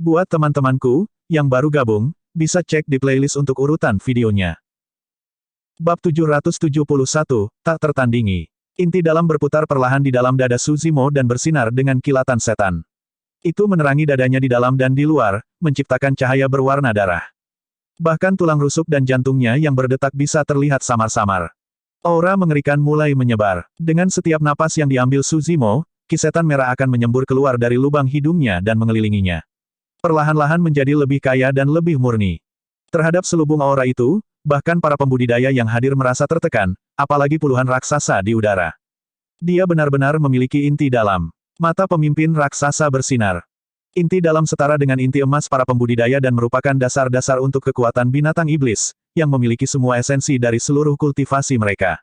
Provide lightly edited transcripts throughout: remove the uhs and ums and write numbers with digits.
Buat teman-temanku, yang baru gabung, bisa cek di playlist untuk urutan videonya. Bab 771, Tak Tertandingi. Inti dalam berputar perlahan di dalam dada Suzimo dan bersinar dengan kilatan setan. Itu menerangi dadanya di dalam dan di luar, menciptakan cahaya berwarna darah. Bahkan tulang rusuk dan jantungnya yang berdetak bisa terlihat samar-samar. Aura mengerikan mulai menyebar. Dengan setiap napas yang diambil Suzimo, kisetan merah akan menyembur keluar dari lubang hidungnya dan mengelilinginya. Perlahan-lahan menjadi lebih kaya dan lebih murni. Terhadap selubung aura itu, bahkan para pembudidaya yang hadir merasa tertekan, apalagi puluhan raksasa di udara. Dia benar-benar memiliki inti dalam. Mata pemimpin raksasa bersinar. Inti dalam setara dengan inti emas para pembudidaya dan merupakan dasar-dasar untuk kekuatan binatang iblis, yang memiliki semua esensi dari seluruh kultivasi mereka.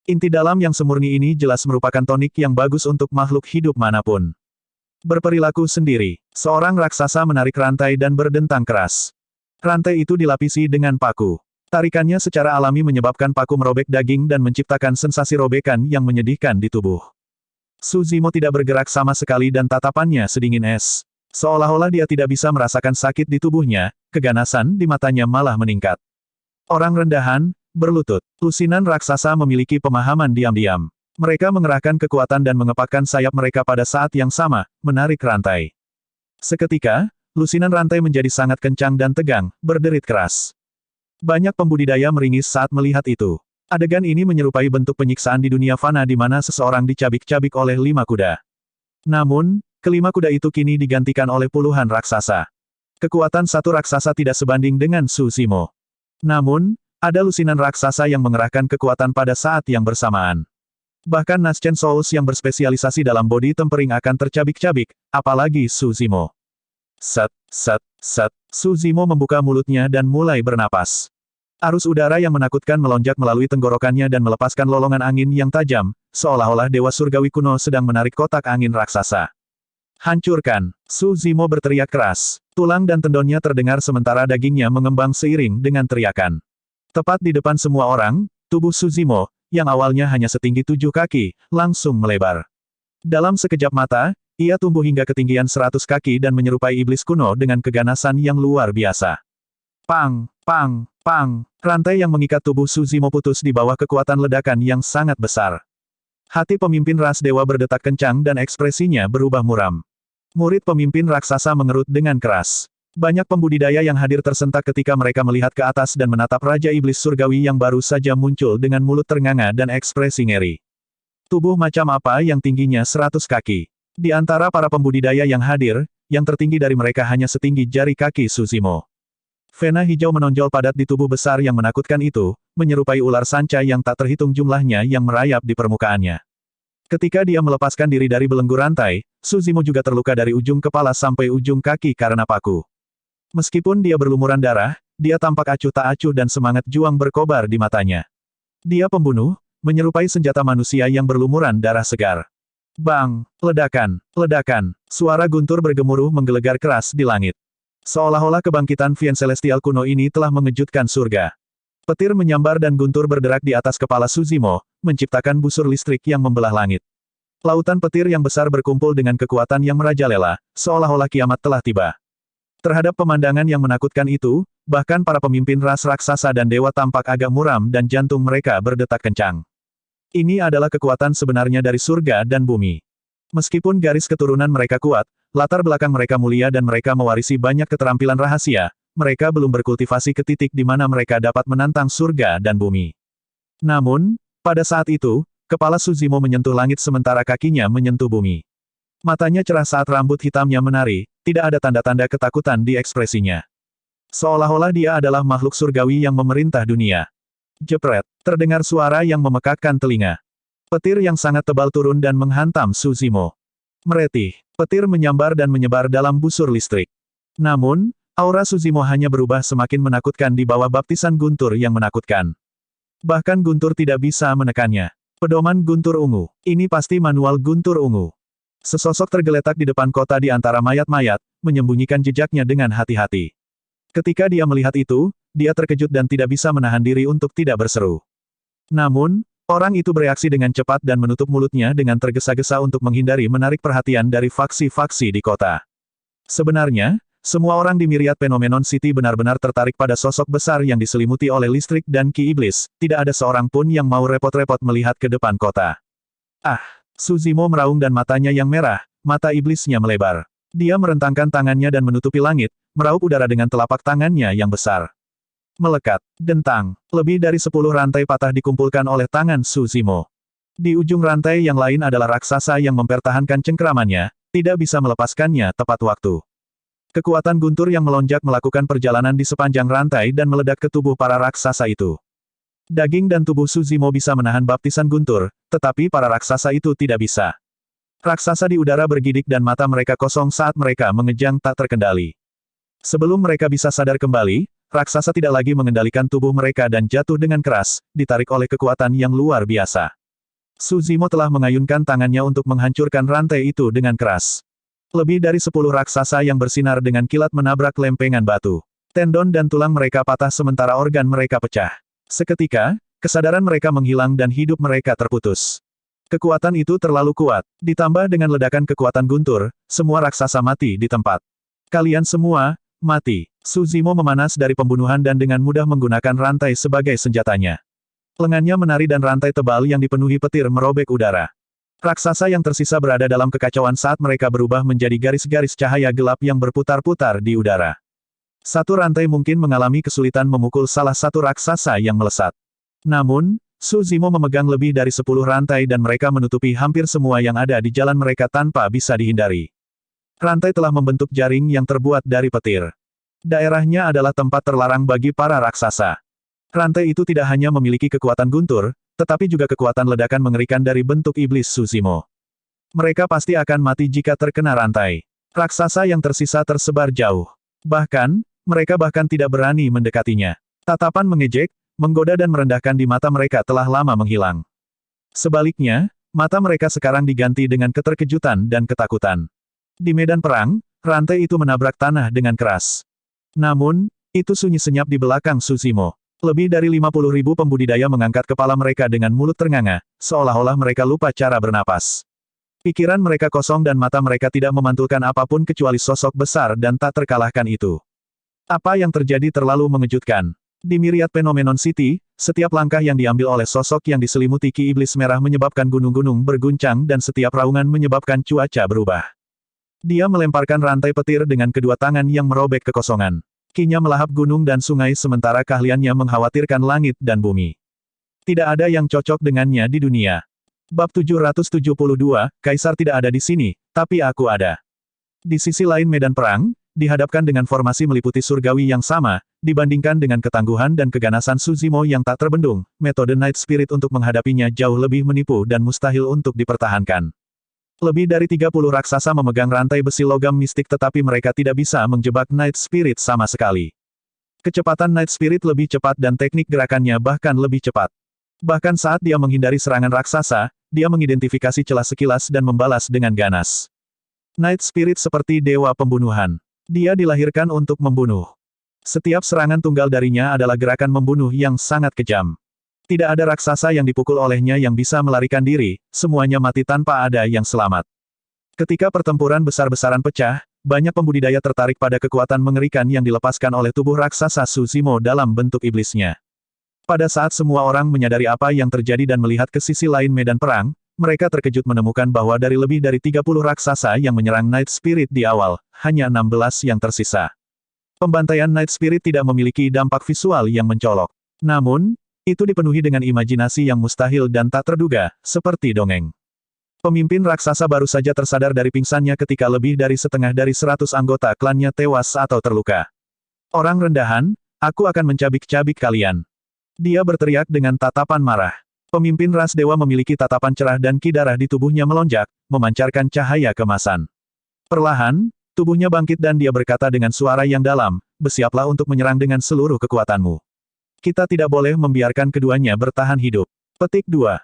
Inti dalam yang semurni ini jelas merupakan tonik yang bagus untuk makhluk hidup manapun. Berperilaku sendiri, seorang raksasa menarik rantai dan berdentang keras. Rantai itu dilapisi dengan paku. Tarikannya secara alami menyebabkan paku merobek daging dan menciptakan sensasi robekan yang menyedihkan di tubuh. Suzimo tidak bergerak sama sekali dan tatapannya sedingin es. Seolah-olah dia tidak bisa merasakan sakit di tubuhnya, keganasan di matanya malah meningkat. Orang rendahan, berlutut. Lusinan raksasa memiliki pemahaman diam-diam. Mereka mengerahkan kekuatan dan mengepakkan sayap mereka pada saat yang sama, menarik rantai. Seketika, lusinan rantai menjadi sangat kencang dan tegang, berderit keras. Banyak pembudidaya meringis saat melihat itu. Adegan ini menyerupai bentuk penyiksaan di dunia fana di mana seseorang dicabik-cabik oleh 5 kuda. Namun, kelima kuda itu kini digantikan oleh puluhan raksasa. Kekuatan satu raksasa tidak sebanding dengan Suzimo. Namun, ada lusinan raksasa yang mengerahkan kekuatan pada saat yang bersamaan. Bahkan Naschen Souls yang berspesialisasi dalam body tempering akan tercabik-cabik, apalagi Suzimo. Set, set, set, Suzimo membuka mulutnya dan mulai bernapas. Arus udara yang menakutkan melonjak melalui tenggorokannya dan melepaskan lolongan angin yang tajam, seolah-olah Dewa Surgawi kuno sedang menarik kotak angin raksasa. Hancurkan! Suzimo berteriak keras. Tulang dan tendonnya terdengar sementara dagingnya mengembang seiring dengan teriakan. Tepat di depan semua orang, tubuh Suzimo, yang awalnya hanya setinggi 7 kaki, langsung melebar. Dalam sekejap mata, ia tumbuh hingga ketinggian 100 kaki dan menyerupai iblis kuno dengan keganasan yang luar biasa. Pang! Pang! Pang! Rantai yang mengikat tubuh Suzimo putus di bawah kekuatan ledakan yang sangat besar. Hati pemimpin ras dewa berdetak kencang dan ekspresinya berubah muram. Murid pemimpin raksasa mengerut dengan keras. Banyak pembudidaya yang hadir tersentak ketika mereka melihat ke atas dan menatap Raja Iblis Surgawi yang baru saja muncul dengan mulut ternganga dan ekspresi ngeri. Tubuh macam apa yang tingginya 100 kaki. Di antara para pembudidaya yang hadir, yang tertinggi dari mereka hanya setinggi jari kaki Suzimo. Vena hijau menonjol padat di tubuh besar yang menakutkan itu, menyerupai ular sanca yang tak terhitung jumlahnya yang merayap di permukaannya. Ketika dia melepaskan diri dari belenggu rantai, Suzimo juga terluka dari ujung kepala sampai ujung kaki karena paku. Meskipun dia berlumuran darah, dia tampak acuh tak acuh dan semangat juang berkobar di matanya. Dia pembunuh, menyerupai senjata manusia yang berlumuran darah segar. Bang! Ledakan! Ledakan! Suara guntur bergemuruh menggelegar keras di langit. Seolah-olah kebangkitan Vien Celestial kuno ini telah mengejutkan surga. Petir menyambar dan guntur berderak di atas kepala Suzimo, menciptakan busur listrik yang membelah langit. Lautan petir yang besar berkumpul dengan kekuatan yang merajalela, seolah-olah kiamat telah tiba. Terhadap pemandangan yang menakutkan itu, bahkan para pemimpin ras raksasa dan dewa tampak agak muram dan jantung mereka berdetak kencang. Ini adalah kekuatan sebenarnya dari surga dan bumi. Meskipun garis keturunan mereka kuat, latar belakang mereka mulia dan mereka mewarisi banyak keterampilan rahasia, mereka belum berkultivasi ke titik di mana mereka dapat menantang surga dan bumi. Namun, pada saat itu, kepala Suzimo menyentuh langit sementara kakinya menyentuh bumi. Matanya cerah saat rambut hitamnya menari, tidak ada tanda-tanda ketakutan di ekspresinya. Seolah-olah dia adalah makhluk surgawi yang memerintah dunia. Jepret, terdengar suara yang memekakkan telinga. Petir yang sangat tebal turun dan menghantam Suzimo. Meretih, petir menyambar dan menyebar dalam busur listrik. Namun, aura Suzimo hanya berubah semakin menakutkan di bawah baptisan guntur yang menakutkan. Bahkan guntur tidak bisa menekannya. Pedoman guntur ungu. Ini pasti manual guntur ungu. Sesosok tergeletak di depan kota di antara mayat-mayat, menyembunyikan jejaknya dengan hati-hati. Ketika dia melihat itu, dia terkejut dan tidak bisa menahan diri untuk tidak berseru. Namun, orang itu bereaksi dengan cepat dan menutup mulutnya dengan tergesa-gesa untuk menghindari menarik perhatian dari faksi-faksi di kota. Sebenarnya, semua orang di Myriad Phenomenon City benar-benar tertarik pada sosok besar yang diselimuti oleh listrik dan ki iblis, tidak ada seorang pun yang mau repot-repot melihat ke depan kota. Ah! Suzimo meraung dan matanya yang merah, mata iblisnya melebar. Dia merentangkan tangannya dan menutupi langit, meraup udara dengan telapak tangannya yang besar. Melekat, dentang, lebih dari 10 rantai patah dikumpulkan oleh tangan Suzimo. Di ujung rantai yang lain adalah raksasa yang mempertahankan cengkeramannya, tidak bisa melepaskannya tepat waktu. Kekuatan guntur yang melonjak melakukan perjalanan di sepanjang rantai dan meledak ke tubuh para raksasa itu. Daging dan tubuh Suzimo bisa menahan baptisan guntur, tetapi para raksasa itu tidak bisa. Raksasa di udara bergidik dan mata mereka kosong saat mereka mengejang tak terkendali. Sebelum mereka bisa sadar kembali, raksasa tidak lagi mengendalikan tubuh mereka dan jatuh dengan keras, ditarik oleh kekuatan yang luar biasa. Suzimo telah mengayunkan tangannya untuk menghancurkan rantai itu dengan keras. Lebih dari 10 raksasa yang bersinar dengan kilat menabrak lempengan batu. Tendon dan tulang mereka patah sementara organ mereka pecah. Seketika, kesadaran mereka menghilang dan hidup mereka terputus. Kekuatan itu terlalu kuat, ditambah dengan ledakan kekuatan guntur, semua raksasa mati di tempat. Kalian semua, mati. Suzimo memanas dari pembunuhan dan dengan mudah menggunakan rantai sebagai senjatanya. Lengannya menari dan rantai tebal yang dipenuhi petir merobek udara. Raksasa yang tersisa berada dalam kekacauan saat mereka berubah menjadi garis-garis cahaya gelap yang berputar-putar di udara. Satu rantai mungkin mengalami kesulitan memukul salah satu raksasa yang melesat. Namun, Suzimo memegang lebih dari 10 rantai dan mereka menutupi hampir semua yang ada di jalan mereka tanpa bisa dihindari. Rantai telah membentuk jaring yang terbuat dari petir. Daerahnya adalah tempat terlarang bagi para raksasa. Rantai itu tidak hanya memiliki kekuatan guntur, tetapi juga kekuatan ledakan mengerikan dari bentuk iblis Suzimo. Mereka pasti akan mati jika terkena rantai. Raksasa yang tersisa tersebar jauh. Bahkan, mereka bahkan tidak berani mendekatinya. Tatapan mengejek, menggoda dan merendahkan di mata mereka telah lama menghilang. Sebaliknya, mata mereka sekarang diganti dengan keterkejutan dan ketakutan. Di medan perang, rantai itu menabrak tanah dengan keras. Namun, itu sunyi senyap di belakang Suzimo. Lebih dari 50.000 pembudidaya mengangkat kepala mereka dengan mulut ternganga, seolah-olah mereka lupa cara bernapas. Pikiran mereka kosong dan mata mereka tidak memantulkan apapun kecuali sosok besar dan tak terkalahkan itu. Apa yang terjadi terlalu mengejutkan. Di Myriad Phenomenon City, setiap langkah yang diambil oleh sosok yang diselimuti ki iblis merah menyebabkan gunung-gunung berguncang dan setiap raungan menyebabkan cuaca berubah. Dia melemparkan rantai petir dengan kedua tangan yang merobek kekosongan. Kinya melahap gunung dan sungai sementara keahliannya mengkhawatirkan langit dan bumi. Tidak ada yang cocok dengannya di dunia. Bab 772, Kaisar tidak ada di sini, tapi aku ada. Di sisi lain medan perang, dihadapkan dengan formasi meliputi surgawi yang sama, dibandingkan dengan ketangguhan dan keganasan Suzimo yang tak terbendung, metode Night Spirit untuk menghadapinya jauh lebih menipu dan mustahil untuk dipertahankan. Lebih dari 30 raksasa memegang rantai besi logam mistik tetapi mereka tidak bisa menjebak Night Spirit sama sekali. Kecepatan Night Spirit lebih cepat dan teknik gerakannya bahkan lebih cepat. Bahkan saat dia menghindari serangan raksasa, dia mengidentifikasi celah sekilas dan membalas dengan ganas. Night Spirit seperti dewa pembunuhan. Dia dilahirkan untuk membunuh. Setiap serangan tunggal darinya adalah gerakan membunuh yang sangat kejam. Tidak ada raksasa yang dipukul olehnya yang bisa melarikan diri, semuanya mati tanpa ada yang selamat. Ketika pertempuran besar-besaran pecah, banyak pembudidaya tertarik pada kekuatan mengerikan yang dilepaskan oleh tubuh raksasa Suzimo dalam bentuk iblisnya. Pada saat semua orang menyadari apa yang terjadi dan melihat ke sisi lain medan perang, mereka terkejut menemukan bahwa dari lebih dari 30 raksasa yang menyerang Night Spirit di awal, hanya 16 yang tersisa. Pembantaian Night Spirit tidak memiliki dampak visual yang mencolok. Namun, itu dipenuhi dengan imajinasi yang mustahil dan tak terduga, seperti dongeng. Pemimpin raksasa baru saja tersadar dari pingsannya ketika lebih dari setengah dari 100 anggota klannya tewas atau terluka. Orang rendahan, aku akan mencabik-cabik kalian. Dia berteriak dengan tatapan marah. Pemimpin ras dewa memiliki tatapan cerah dan ki darah di tubuhnya melonjak, memancarkan cahaya kemasan. Perlahan, tubuhnya bangkit dan dia berkata dengan suara yang dalam, bersiaplah untuk menyerang dengan seluruh kekuatanmu. Kita tidak boleh membiarkan keduanya bertahan hidup. Petik 2.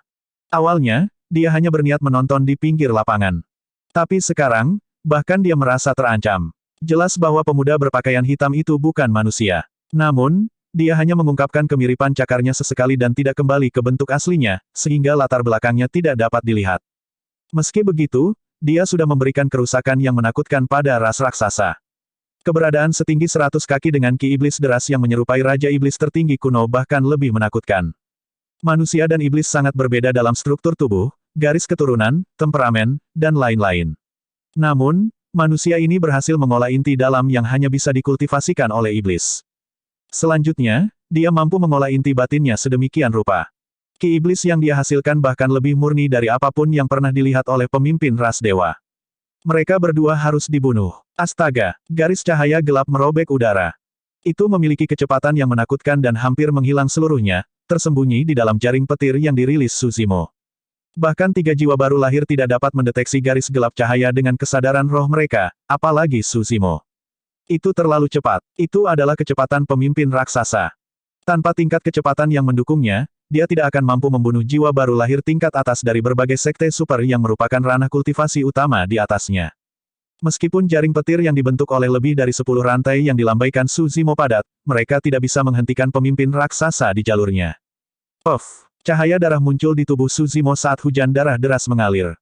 Awalnya, dia hanya berniat menonton di pinggir lapangan. Tapi sekarang, bahkan dia merasa terancam. Jelas bahwa pemuda berpakaian hitam itu bukan manusia. Namun, dia hanya mengungkapkan kemiripan cakarnya sesekali dan tidak kembali ke bentuk aslinya, sehingga latar belakangnya tidak dapat dilihat. Meski begitu, dia sudah memberikan kerusakan yang menakutkan pada ras raksasa. Keberadaan setinggi 100 kaki dengan ki iblis deras yang menyerupai Raja Iblis tertinggi kuno bahkan lebih menakutkan. Manusia dan iblis sangat berbeda dalam struktur tubuh, garis keturunan, temperamen, dan lain-lain. Namun, manusia ini berhasil mengolah inti dalam yang hanya bisa dikultivasikan oleh iblis. Selanjutnya, dia mampu mengolah inti batinnya sedemikian rupa. Ki iblis yang dia hasilkan bahkan lebih murni dari apapun yang pernah dilihat oleh pemimpin ras dewa. Mereka berdua harus dibunuh. Astaga, garis cahaya gelap merobek udara. Itu memiliki kecepatan yang menakutkan dan hampir menghilang seluruhnya, tersembunyi di dalam jaring petir yang dirilis Suzimo. Bahkan 3 jiwa baru lahir tidak dapat mendeteksi garis gelap cahaya dengan kesadaran roh mereka, apalagi Suzimo. Itu terlalu cepat. Itu adalah kecepatan pemimpin raksasa. Tanpa tingkat kecepatan yang mendukungnya, dia tidak akan mampu membunuh jiwa baru lahir tingkat atas dari berbagai sekte super yang merupakan ranah kultivasi utama di atasnya. Meskipun jaring petir yang dibentuk oleh lebih dari 10 rantai yang dilambaikan Suzimo padat, mereka tidak bisa menghentikan pemimpin raksasa di jalurnya. Puff! Cahaya darah muncul di tubuh Suzimo saat hujan darah deras mengalir.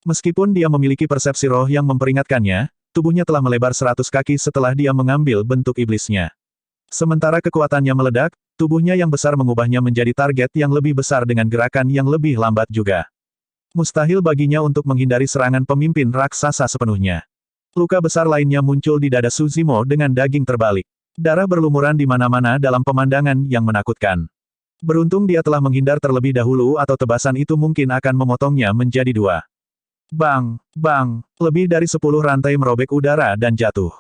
Meskipun dia memiliki persepsi roh yang memperingatkannya, tubuhnya telah melebar 100 kaki setelah dia mengambil bentuk iblisnya. Sementara kekuatannya meledak, tubuhnya yang besar mengubahnya menjadi target yang lebih besar dengan gerakan yang lebih lambat juga. Mustahil baginya untuk menghindari serangan pemimpin raksasa sepenuhnya. Luka besar lainnya muncul di dada Suzimo dengan daging terbalik. Darah berlumuran di mana-mana dalam pemandangan yang menakutkan. Beruntung dia telah menghindar terlebih dahulu atau tebasan itu mungkin akan memotongnya menjadi 2. Bang! Bang! Lebih dari 10 rantai merobek udara dan jatuh.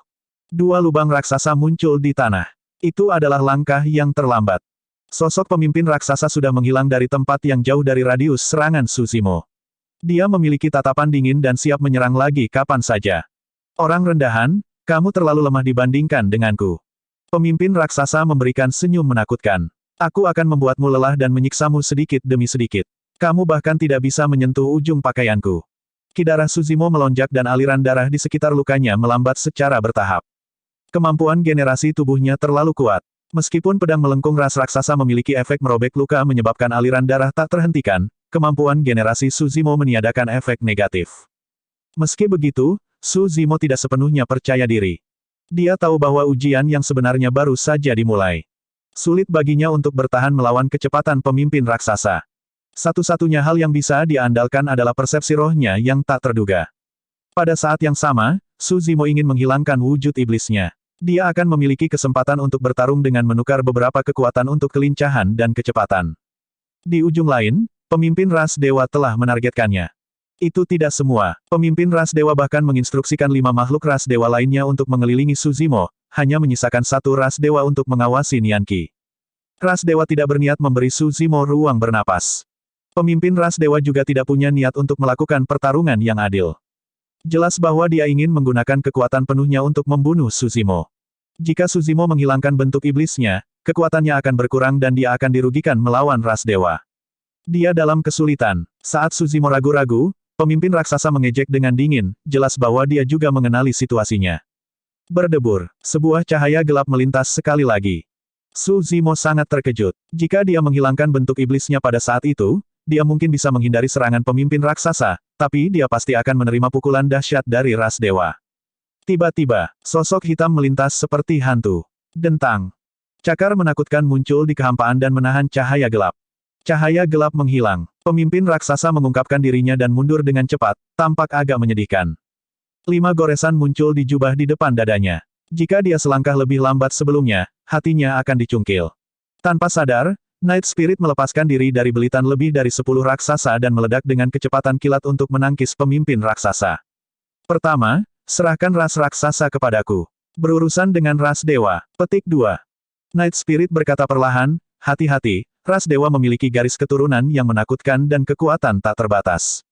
2 lubang raksasa muncul di tanah. Itu adalah langkah yang terlambat. Sosok pemimpin raksasa sudah menghilang dari tempat yang jauh dari radius serangan Suzimo. Dia memiliki tatapan dingin dan siap menyerang lagi kapan saja. Orang rendahan, kamu terlalu lemah dibandingkan denganku. Pemimpin raksasa memberikan senyum menakutkan. Aku akan membuatmu lelah dan menyiksamu sedikit demi sedikit. Kamu bahkan tidak bisa menyentuh ujung pakaianku. Ki darah Suzimo melonjak dan aliran darah di sekitar lukanya melambat secara bertahap. Kemampuan generasi tubuhnya terlalu kuat. Meskipun pedang melengkung ras raksasa memiliki efek merobek luka menyebabkan aliran darah tak terhentikan, kemampuan generasi Suzimo meniadakan efek negatif. Meski begitu, Suzimo tidak sepenuhnya percaya diri. Dia tahu bahwa ujian yang sebenarnya baru saja dimulai. Sulit baginya untuk bertahan melawan kecepatan pemimpin raksasa. Satu-satunya hal yang bisa dia andalkan adalah persepsi rohnya yang tak terduga. Pada saat yang sama, Suzimo ingin menghilangkan wujud iblisnya. Dia akan memiliki kesempatan untuk bertarung dengan menukar beberapa kekuatan untuk kelincahan dan kecepatan. Di ujung lain, pemimpin ras dewa telah menargetkannya. Itu tidak semua. Pemimpin ras dewa bahkan menginstruksikan 5 makhluk ras dewa lainnya untuk mengelilingi Suzimo, hanya menyisakan 1 ras dewa untuk mengawasi Nianqi. Ras dewa tidak berniat memberi Suzimo ruang bernapas. Pemimpin ras dewa juga tidak punya niat untuk melakukan pertarungan yang adil. Jelas bahwa dia ingin menggunakan kekuatan penuhnya untuk membunuh Suzimo. Jika Suzimo menghilangkan bentuk iblisnya, kekuatannya akan berkurang dan dia akan dirugikan melawan ras dewa. Dia dalam kesulitan. Saat Suzimo ragu-ragu, pemimpin raksasa mengejek dengan dingin, jelas bahwa dia juga mengenali situasinya. Berdebur, sebuah cahaya gelap melintas sekali lagi. Suzimo sangat terkejut. Jika dia menghilangkan bentuk iblisnya pada saat itu, dia mungkin bisa menghindari serangan pemimpin raksasa, tapi dia pasti akan menerima pukulan dahsyat dari ras dewa. Tiba-tiba, sosok hitam melintas seperti hantu. Dentang. Cakar menakutkan muncul di kehampaan dan menahan cahaya gelap. Cahaya gelap menghilang. Pemimpin raksasa mengungkapkan dirinya dan mundur dengan cepat, tampak agak menyedihkan. 5 goresan muncul di jubah di depan dadanya. Jika dia selangkah lebih lambat sebelumnya, hatinya akan dicungkil. Tanpa sadar, Night Spirit melepaskan diri dari belitan lebih dari 10 raksasa dan meledak dengan kecepatan kilat untuk menangkis pemimpin raksasa. Pertama, serahkan ras raksasa kepadaku. Berurusan dengan ras dewa. Petik 2. Night Spirit berkata perlahan, hati-hati, ras dewa memiliki garis keturunan yang menakutkan dan kekuatan tak terbatas.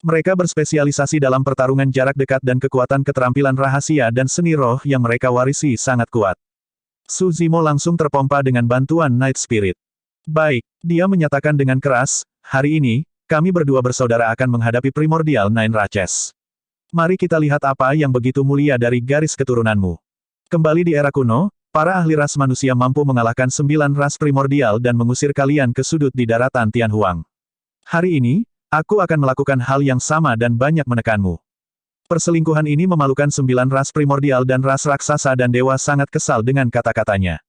Mereka berspesialisasi dalam pertarungan jarak dekat dan kekuatan keterampilan rahasia dan seni roh yang mereka warisi sangat kuat. Suzimo langsung terpompa dengan bantuan Night Spirit. Baik, dia menyatakan dengan keras, hari ini, kami berdua bersaudara akan menghadapi Primordial Nine Raches. Mari kita lihat apa yang begitu mulia dari garis keturunanmu. Kembali di era kuno, para ahli ras manusia mampu mengalahkan 9 ras primordial dan mengusir kalian ke sudut di daratan Tianhuang. Hari ini, aku akan melakukan hal yang sama dan banyak menekanmu. Perselingkuhan ini memalukan 9 ras primordial dan ras raksasa dan dewa sangat kesal dengan kata-katanya.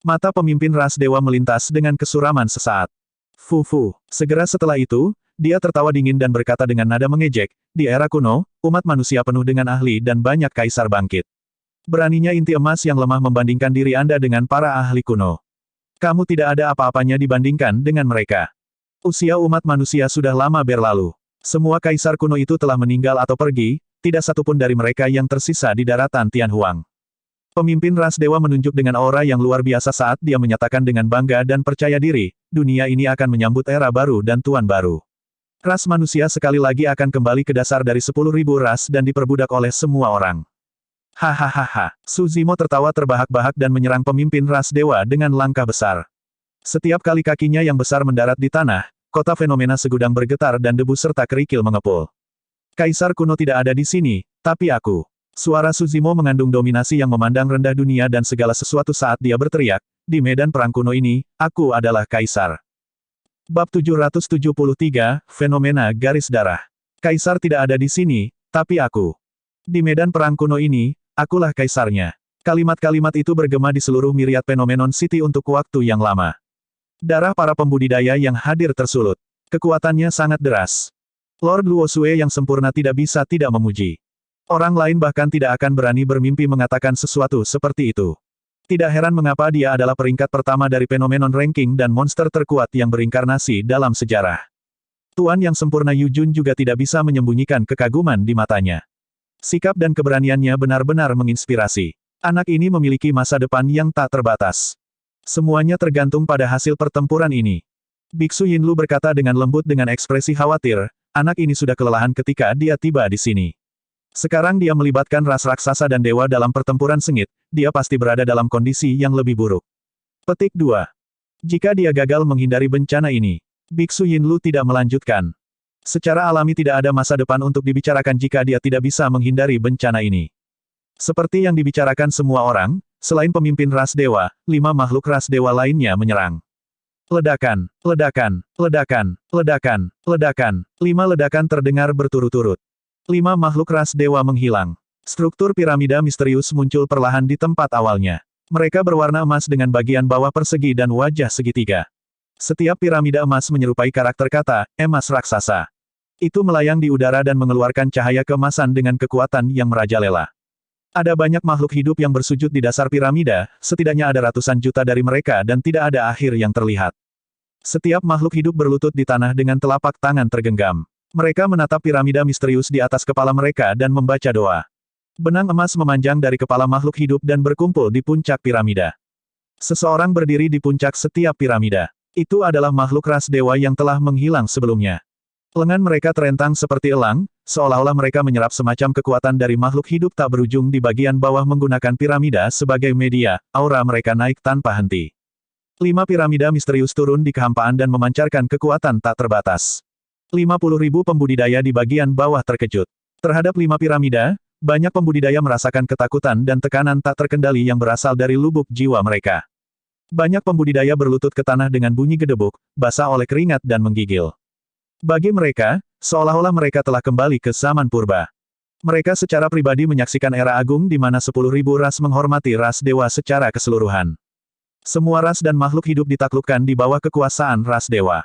Mata pemimpin ras dewa melintas dengan kesuraman sesaat. Fufu. Segera setelah itu, dia tertawa dingin dan berkata dengan nada mengejek, di era kuno, umat manusia penuh dengan ahli dan banyak kaisar bangkit. Beraninya inti emas yang lemah membandingkan diri Anda dengan para ahli kuno. Kamu tidak ada apa-apanya dibandingkan dengan mereka. Usia umat manusia sudah lama berlalu. Semua kaisar kuno itu telah meninggal atau pergi, tidak satupun dari mereka yang tersisa di daratan Tianhuang. Pemimpin ras dewa menunjuk dengan aura yang luar biasa saat dia menyatakan dengan bangga dan percaya diri, dunia ini akan menyambut era baru dan tuan baru. Ras manusia sekali lagi akan kembali ke dasar dari 10.000 ras dan diperbudak oleh semua orang. Hahaha. Su Zimo tertawa terbahak-bahak dan menyerang pemimpin ras dewa dengan langkah besar. Setiap kali kakinya yang besar mendarat di tanah, kota fenomena segudang bergetar dan debu serta kerikil mengepul. Kaisar kuno tidak ada di sini, tapi aku. Suara Su Zimo mengandung dominasi yang memandang rendah dunia dan segala sesuatu saat dia berteriak, di medan perang kuno ini, aku adalah kaisar. Bab 773, Fenomena Garis Darah. Kaisar tidak ada di sini, tapi aku. Di medan perang kuno ini, akulah kaisarnya. Kalimat-kalimat itu bergema di seluruh myriad Phenomenon City untuk waktu yang lama. Darah para pembudidaya yang hadir tersulut. Kekuatannya sangat deras. Lord Luosue yang sempurna tidak bisa tidak memuji. Orang lain bahkan tidak akan berani bermimpi mengatakan sesuatu seperti itu. Tidak heran mengapa dia adalah peringkat pertama dari Phenomenon Ranking dan monster terkuat yang berinkarnasi dalam sejarah. Tuan yang sempurna Yu Jun juga tidak bisa menyembunyikan kekaguman di matanya. Sikap dan keberaniannya benar-benar menginspirasi. Anak ini memiliki masa depan yang tak terbatas. Semuanya tergantung pada hasil pertempuran ini. Biksu Yinlu berkata dengan lembut dengan ekspresi khawatir, anak ini sudah kelelahan ketika dia tiba di sini. Sekarang dia melibatkan ras raksasa dan dewa dalam pertempuran sengit, dia pasti berada dalam kondisi yang lebih buruk. Petik 2. Jika dia gagal menghindari bencana ini, Biksu Yinlu tidak melanjutkan. Secara alami tidak ada masa depan untuk dibicarakan jika dia tidak bisa menghindari bencana ini. Seperti yang dibicarakan semua orang, selain pemimpin ras dewa, 5 makhluk ras dewa lainnya menyerang. Ledakan, ledakan, ledakan, ledakan, ledakan. 5 ledakan terdengar berturut-turut. 5 makhluk ras dewa menghilang. Struktur piramida misterius muncul perlahan di tempat awalnya. Mereka berwarna emas dengan bagian bawah persegi dan wajah segitiga. Setiap piramida emas menyerupai karakter kata, emas raksasa. Itu melayang di udara dan mengeluarkan cahaya keemasan dengan kekuatan yang merajalela. Ada banyak makhluk hidup yang bersujud di dasar piramida, setidaknya ada ratusan juta dari mereka dan tidak ada akhir yang terlihat. Setiap makhluk hidup berlutut di tanah dengan telapak tangan tergenggam. Mereka menatap piramida misterius di atas kepala mereka dan membaca doa. Benang emas memanjang dari kepala makhluk hidup dan berkumpul di puncak piramida. Seseorang berdiri di puncak setiap piramida. Itu adalah makhluk ras dewa yang telah menghilang sebelumnya. Lengan mereka terentang seperti elang, seolah-olah mereka menyerap semacam kekuatan dari makhluk hidup tak berujung di bagian bawah menggunakan piramida sebagai media, aura mereka naik tanpa henti. 5 piramida misterius turun di kehampaan dan memancarkan kekuatan tak terbatas. 50.000 pembudidaya di bagian bawah terkejut. Terhadap 5 piramida, banyak pembudidaya merasakan ketakutan dan tekanan tak terkendali yang berasal dari lubuk jiwa mereka. Banyak pembudidaya berlutut ke tanah dengan bunyi gedebuk, basah oleh keringat dan menggigil. Bagi mereka, seolah-olah mereka telah kembali ke zaman purba. Mereka secara pribadi menyaksikan era agung di mana 10.000 ras menghormati ras dewa secara keseluruhan. Semua ras dan makhluk hidup ditaklukkan di bawah kekuasaan ras dewa.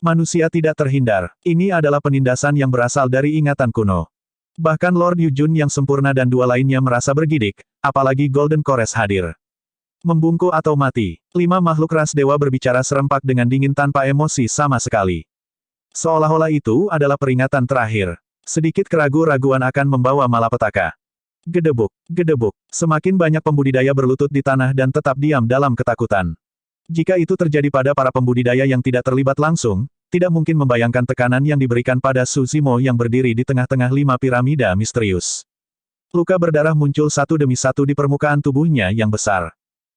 Manusia tidak terhindar. Ini adalah penindasan yang berasal dari ingatan kuno. Bahkan Lord Yu Jun yang sempurna dan 2 lainnya merasa bergidik, apalagi Golden Chorus hadir. Membungkuk atau mati. 5 makhluk ras dewa berbicara serempak dengan dingin tanpa emosi sama sekali. Seolah-olah itu adalah peringatan terakhir. Sedikit keraguan-raguan akan membawa malapetaka. Gedebuk, gedebuk. Semakin banyak pembudidaya berlutut di tanah dan tetap diam dalam ketakutan. Jika itu terjadi pada para pembudidaya yang tidak terlibat langsung, tidak mungkin membayangkan tekanan yang diberikan pada Su Zimo yang berdiri di tengah-tengah 5 piramida misterius. Luka berdarah muncul satu demi satu di permukaan tubuhnya yang besar.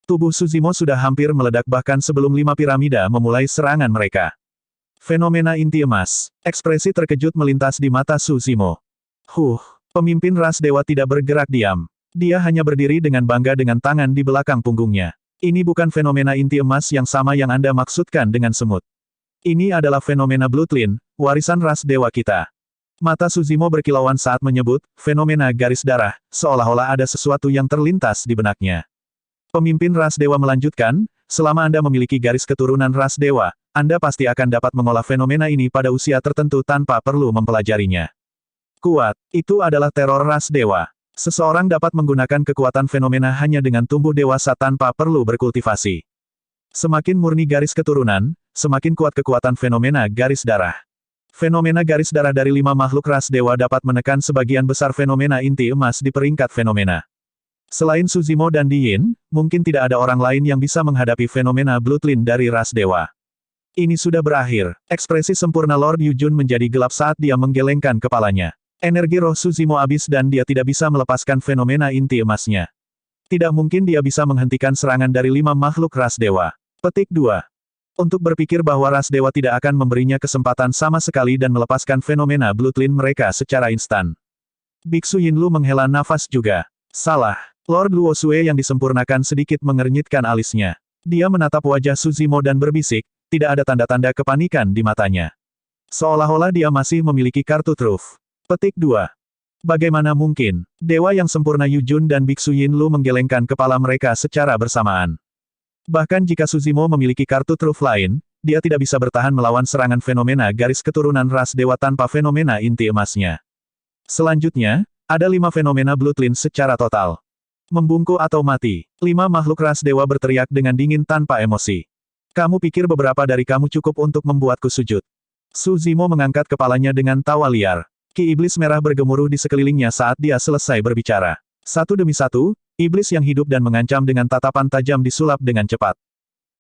Tubuh Su Zimo sudah hampir meledak bahkan sebelum 5 piramida memulai serangan mereka. Fenomena inti emas. Ekspresi terkejut melintas di mata Su Zimo. Pemimpin ras dewa tidak bergerak diam. Dia hanya berdiri dengan bangga dengan tangan di belakang punggungnya. Ini bukan fenomena inti emas yang sama yang Anda maksudkan dengan semut. Ini adalah fenomena Bloodline, warisan ras dewa kita. Mata Suzimo berkilauan saat menyebut fenomena garis darah, seolah-olah ada sesuatu yang terlintas di benaknya. Pemimpin ras dewa melanjutkan, selama Anda memiliki garis keturunan ras dewa, Anda pasti akan dapat mengolah fenomena ini pada usia tertentu tanpa perlu mempelajarinya. Kuat, itu adalah teror ras dewa. Seseorang dapat menggunakan kekuatan fenomena hanya dengan tumbuh dewasa tanpa perlu berkultivasi. Semakin murni garis keturunan, semakin kuat kekuatan fenomena garis darah. Fenomena garis darah dari 5 makhluk ras dewa dapat menekan sebagian besar fenomena inti emas di peringkat fenomena. Selain Suzimo dan Diyin, mungkin tidak ada orang lain yang bisa menghadapi fenomena bloodline dari ras dewa. Ini sudah berakhir. Ekspresi sempurna Lord Yujun menjadi gelap saat dia menggelengkan kepalanya. Energi roh Suzimo habis dan dia tidak bisa melepaskan fenomena inti emasnya. Tidak mungkin dia bisa menghentikan serangan dari 5 makhluk ras dewa. Petik 2. Untuk berpikir bahwa ras dewa tidak akan memberinya kesempatan sama sekali dan melepaskan fenomena bloodline mereka secara instan. Biksu Yinlu menghela nafas juga. Salah. Lord Luosue yang disempurnakan sedikit mengernyitkan alisnya. Dia menatap wajah Suzimo dan berbisik, tidak ada tanda-tanda kepanikan di matanya. Seolah-olah dia masih memiliki kartu truf. Petik 2. Bagaimana mungkin, dewa yang sempurna Yujun dan Biksu Yinlu menggelengkan kepala mereka secara bersamaan. Bahkan jika Suzimo memiliki kartu truf lain, dia tidak bisa bertahan melawan serangan fenomena garis keturunan ras dewa tanpa fenomena inti emasnya. Selanjutnya, ada 5 fenomena bloodline secara total. Membungkuk atau mati. 5 makhluk ras dewa berteriak dengan dingin tanpa emosi. Kamu pikir beberapa dari kamu cukup untuk membuatku sujud? Suzimo mengangkat kepalanya dengan tawa liar. Ki iblis merah bergemuruh di sekelilingnya saat dia selesai berbicara. Satu demi satu, iblis yang hidup dan mengancam dengan tatapan tajam disulap dengan cepat.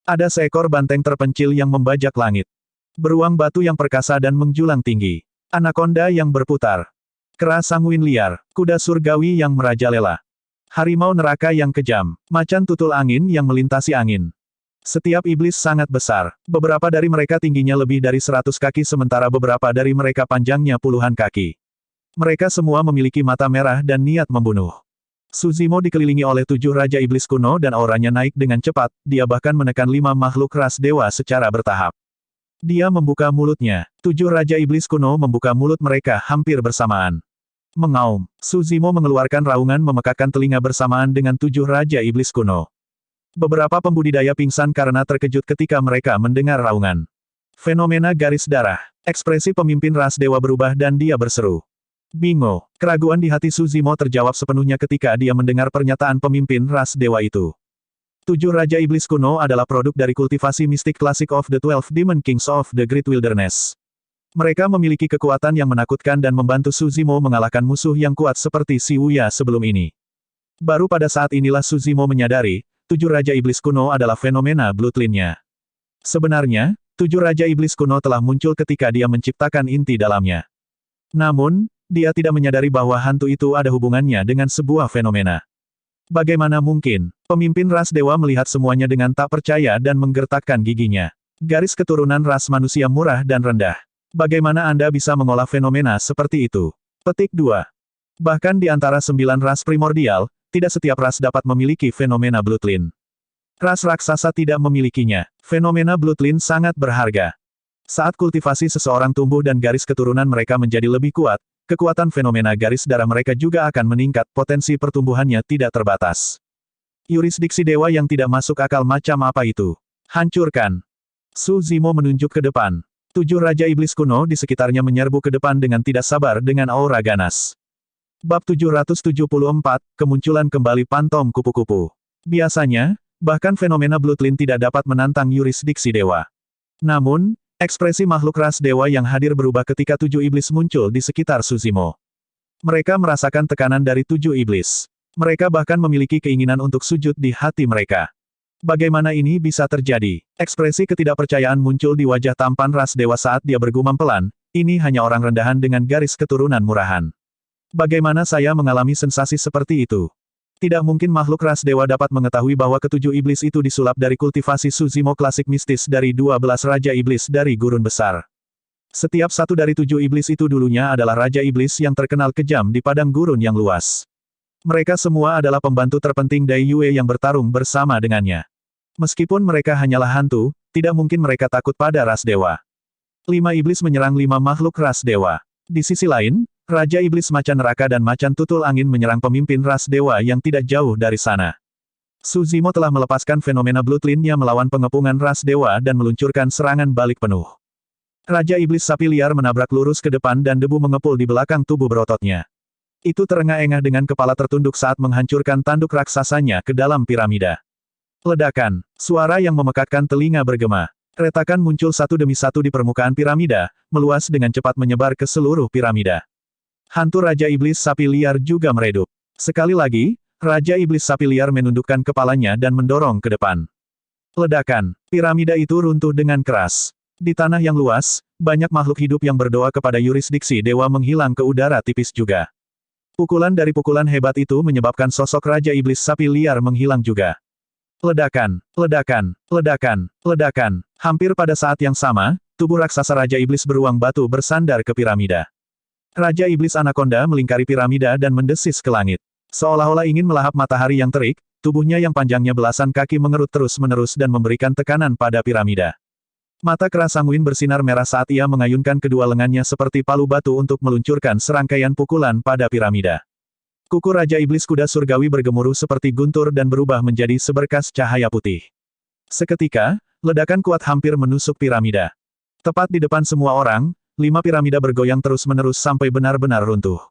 Ada seekor banteng terpencil yang membajak langit. Beruang batu yang perkasa dan menjulang tinggi. Anakonda yang berputar. Kera sanguin liar. Kuda surgawi yang merajalela. Harimau neraka yang kejam. Macan tutul angin yang melintasi angin. Setiap iblis sangat besar. Beberapa dari mereka tingginya lebih dari 100 kaki sementara beberapa dari mereka panjangnya puluhan kaki. Mereka semua memiliki mata merah dan niat membunuh. Suzimo dikelilingi oleh 7 Raja Iblis kuno dan auranya naik dengan cepat, dia bahkan menekan 5 makhluk ras dewa secara bertahap. Dia membuka mulutnya. 7 Raja Iblis kuno membuka mulut mereka hampir bersamaan. Mengaum. Suzimo mengeluarkan raungan memekakkan telinga bersamaan dengan 7 Raja Iblis kuno. Beberapa pembudidaya pingsan karena terkejut ketika mereka mendengar raungan. Fenomena garis darah. Ekspresi pemimpin ras dewa berubah dan dia berseru. Bingo. Keraguan di hati Suzimo terjawab sepenuhnya ketika dia mendengar pernyataan pemimpin ras dewa itu. 7 Raja Iblis kuno adalah produk dari kultivasi mistik klasik of the 12 Demon Kings of the Great Wilderness. Mereka memiliki kekuatan yang menakutkan dan membantu Suzimo mengalahkan musuh yang kuat seperti Si Wuya sebelum ini. Baru pada saat inilah Suzimo menyadari, 7 Raja Iblis kuno adalah fenomena bloodline-nya. Sebenarnya, 7 Raja Iblis kuno telah muncul ketika dia menciptakan inti dalamnya. Namun, dia tidak menyadari bahwa hantu itu ada hubungannya dengan sebuah fenomena. Bagaimana mungkin? Pemimpin ras dewa melihat semuanya dengan tak percaya dan menggertakkan giginya. Garis keturunan ras manusia murah dan rendah. Bagaimana Anda bisa mengolah fenomena seperti itu? Petik 2. Bahkan di antara 9 ras primordial, tidak setiap ras dapat memiliki fenomena bloodline. Ras raksasa tidak memilikinya. Fenomena bloodline sangat berharga. Saat kultivasi seseorang tumbuh dan garis keturunan mereka menjadi lebih kuat, kekuatan fenomena garis darah mereka juga akan meningkat, potensi pertumbuhannya tidak terbatas. Yurisdiksi dewa yang tidak masuk akal macam apa itu? Hancurkan. Suzimo menunjuk ke depan. 7 Raja Iblis kuno di sekitarnya menyerbu ke depan dengan tidak sabar dengan aura ganas. Bab 774, kemunculan kembali pantom kupu-kupu. Biasanya, bahkan fenomena bloodline tidak dapat menantang yurisdiksi dewa. Namun, ekspresi makhluk ras dewa yang hadir berubah ketika 7 iblis muncul di sekitar Suzimo. Mereka merasakan tekanan dari 7 iblis. Mereka bahkan memiliki keinginan untuk sujud di hati mereka. Bagaimana ini bisa terjadi? Ekspresi ketidakpercayaan muncul di wajah tampan ras dewa saat dia bergumam pelan, ini hanya orang rendahan dengan garis keturunan murahan. Bagaimana saya mengalami sensasi seperti itu? Tidak mungkin makhluk ras dewa dapat mengetahui bahwa ketujuh iblis itu disulap dari kultivasi Suzimo klasik mistis dari 12 Raja Iblis dari Gurun Besar. Setiap satu dari 7 iblis itu dulunya adalah Raja Iblis yang terkenal kejam di padang gurun yang luas. Mereka semua adalah pembantu terpenting Dai Yue yang bertarung bersama dengannya. Meskipun mereka hanyalah hantu, tidak mungkin mereka takut pada ras dewa. 5 iblis menyerang 5 makhluk ras dewa. Di sisi lain, Raja Iblis Macan Neraka dan Macan Tutul Angin menyerang pemimpin ras dewa yang tidak jauh dari sana. Suzimo telah melepaskan fenomena Bloodline-nya melawan pengepungan ras dewa dan meluncurkan serangan balik penuh. Raja Iblis Sapi Liar menabrak lurus ke depan dan debu mengepul di belakang tubuh berototnya. Itu terengah-engah dengan kepala tertunduk saat menghancurkan tanduk raksasanya ke dalam piramida. Ledakan, suara yang memekakkan telinga bergema. Retakan muncul satu demi satu di permukaan piramida, meluas dengan cepat menyebar ke seluruh piramida. Hantu Raja Iblis Sapi Liar juga meredup. Sekali lagi, Raja Iblis Sapi Liar menundukkan kepalanya dan mendorong ke depan. Ledakan, piramida itu runtuh dengan keras. Di tanah yang luas, banyak makhluk hidup yang berdoa kepada yurisdiksi dewa menghilang ke udara tipis juga. Pukulan dari pukulan hebat itu menyebabkan sosok Raja Iblis Sapi Liar menghilang juga. Ledakan, ledakan, ledakan, ledakan. Hampir pada saat yang sama, tubuh raksasa Raja Iblis beruang batu bersandar ke piramida. Raja Iblis Anaconda melingkari piramida dan mendesis ke langit. Seolah-olah ingin melahap matahari yang terik, tubuhnya yang panjangnya belasan kaki mengerut terus-menerus dan memberikan tekanan pada piramida. Mata keras sanguin bersinar merah saat ia mengayunkan kedua lengannya seperti palu batu untuk meluncurkan serangkaian pukulan pada piramida. Kuku Raja Iblis Kuda Surgawi bergemuruh seperti guntur dan berubah menjadi seberkas cahaya putih. Seketika, ledakan kuat hampir menusuk piramida. Tepat di depan semua orang, 5 piramida bergoyang terus-menerus sampai benar-benar runtuh.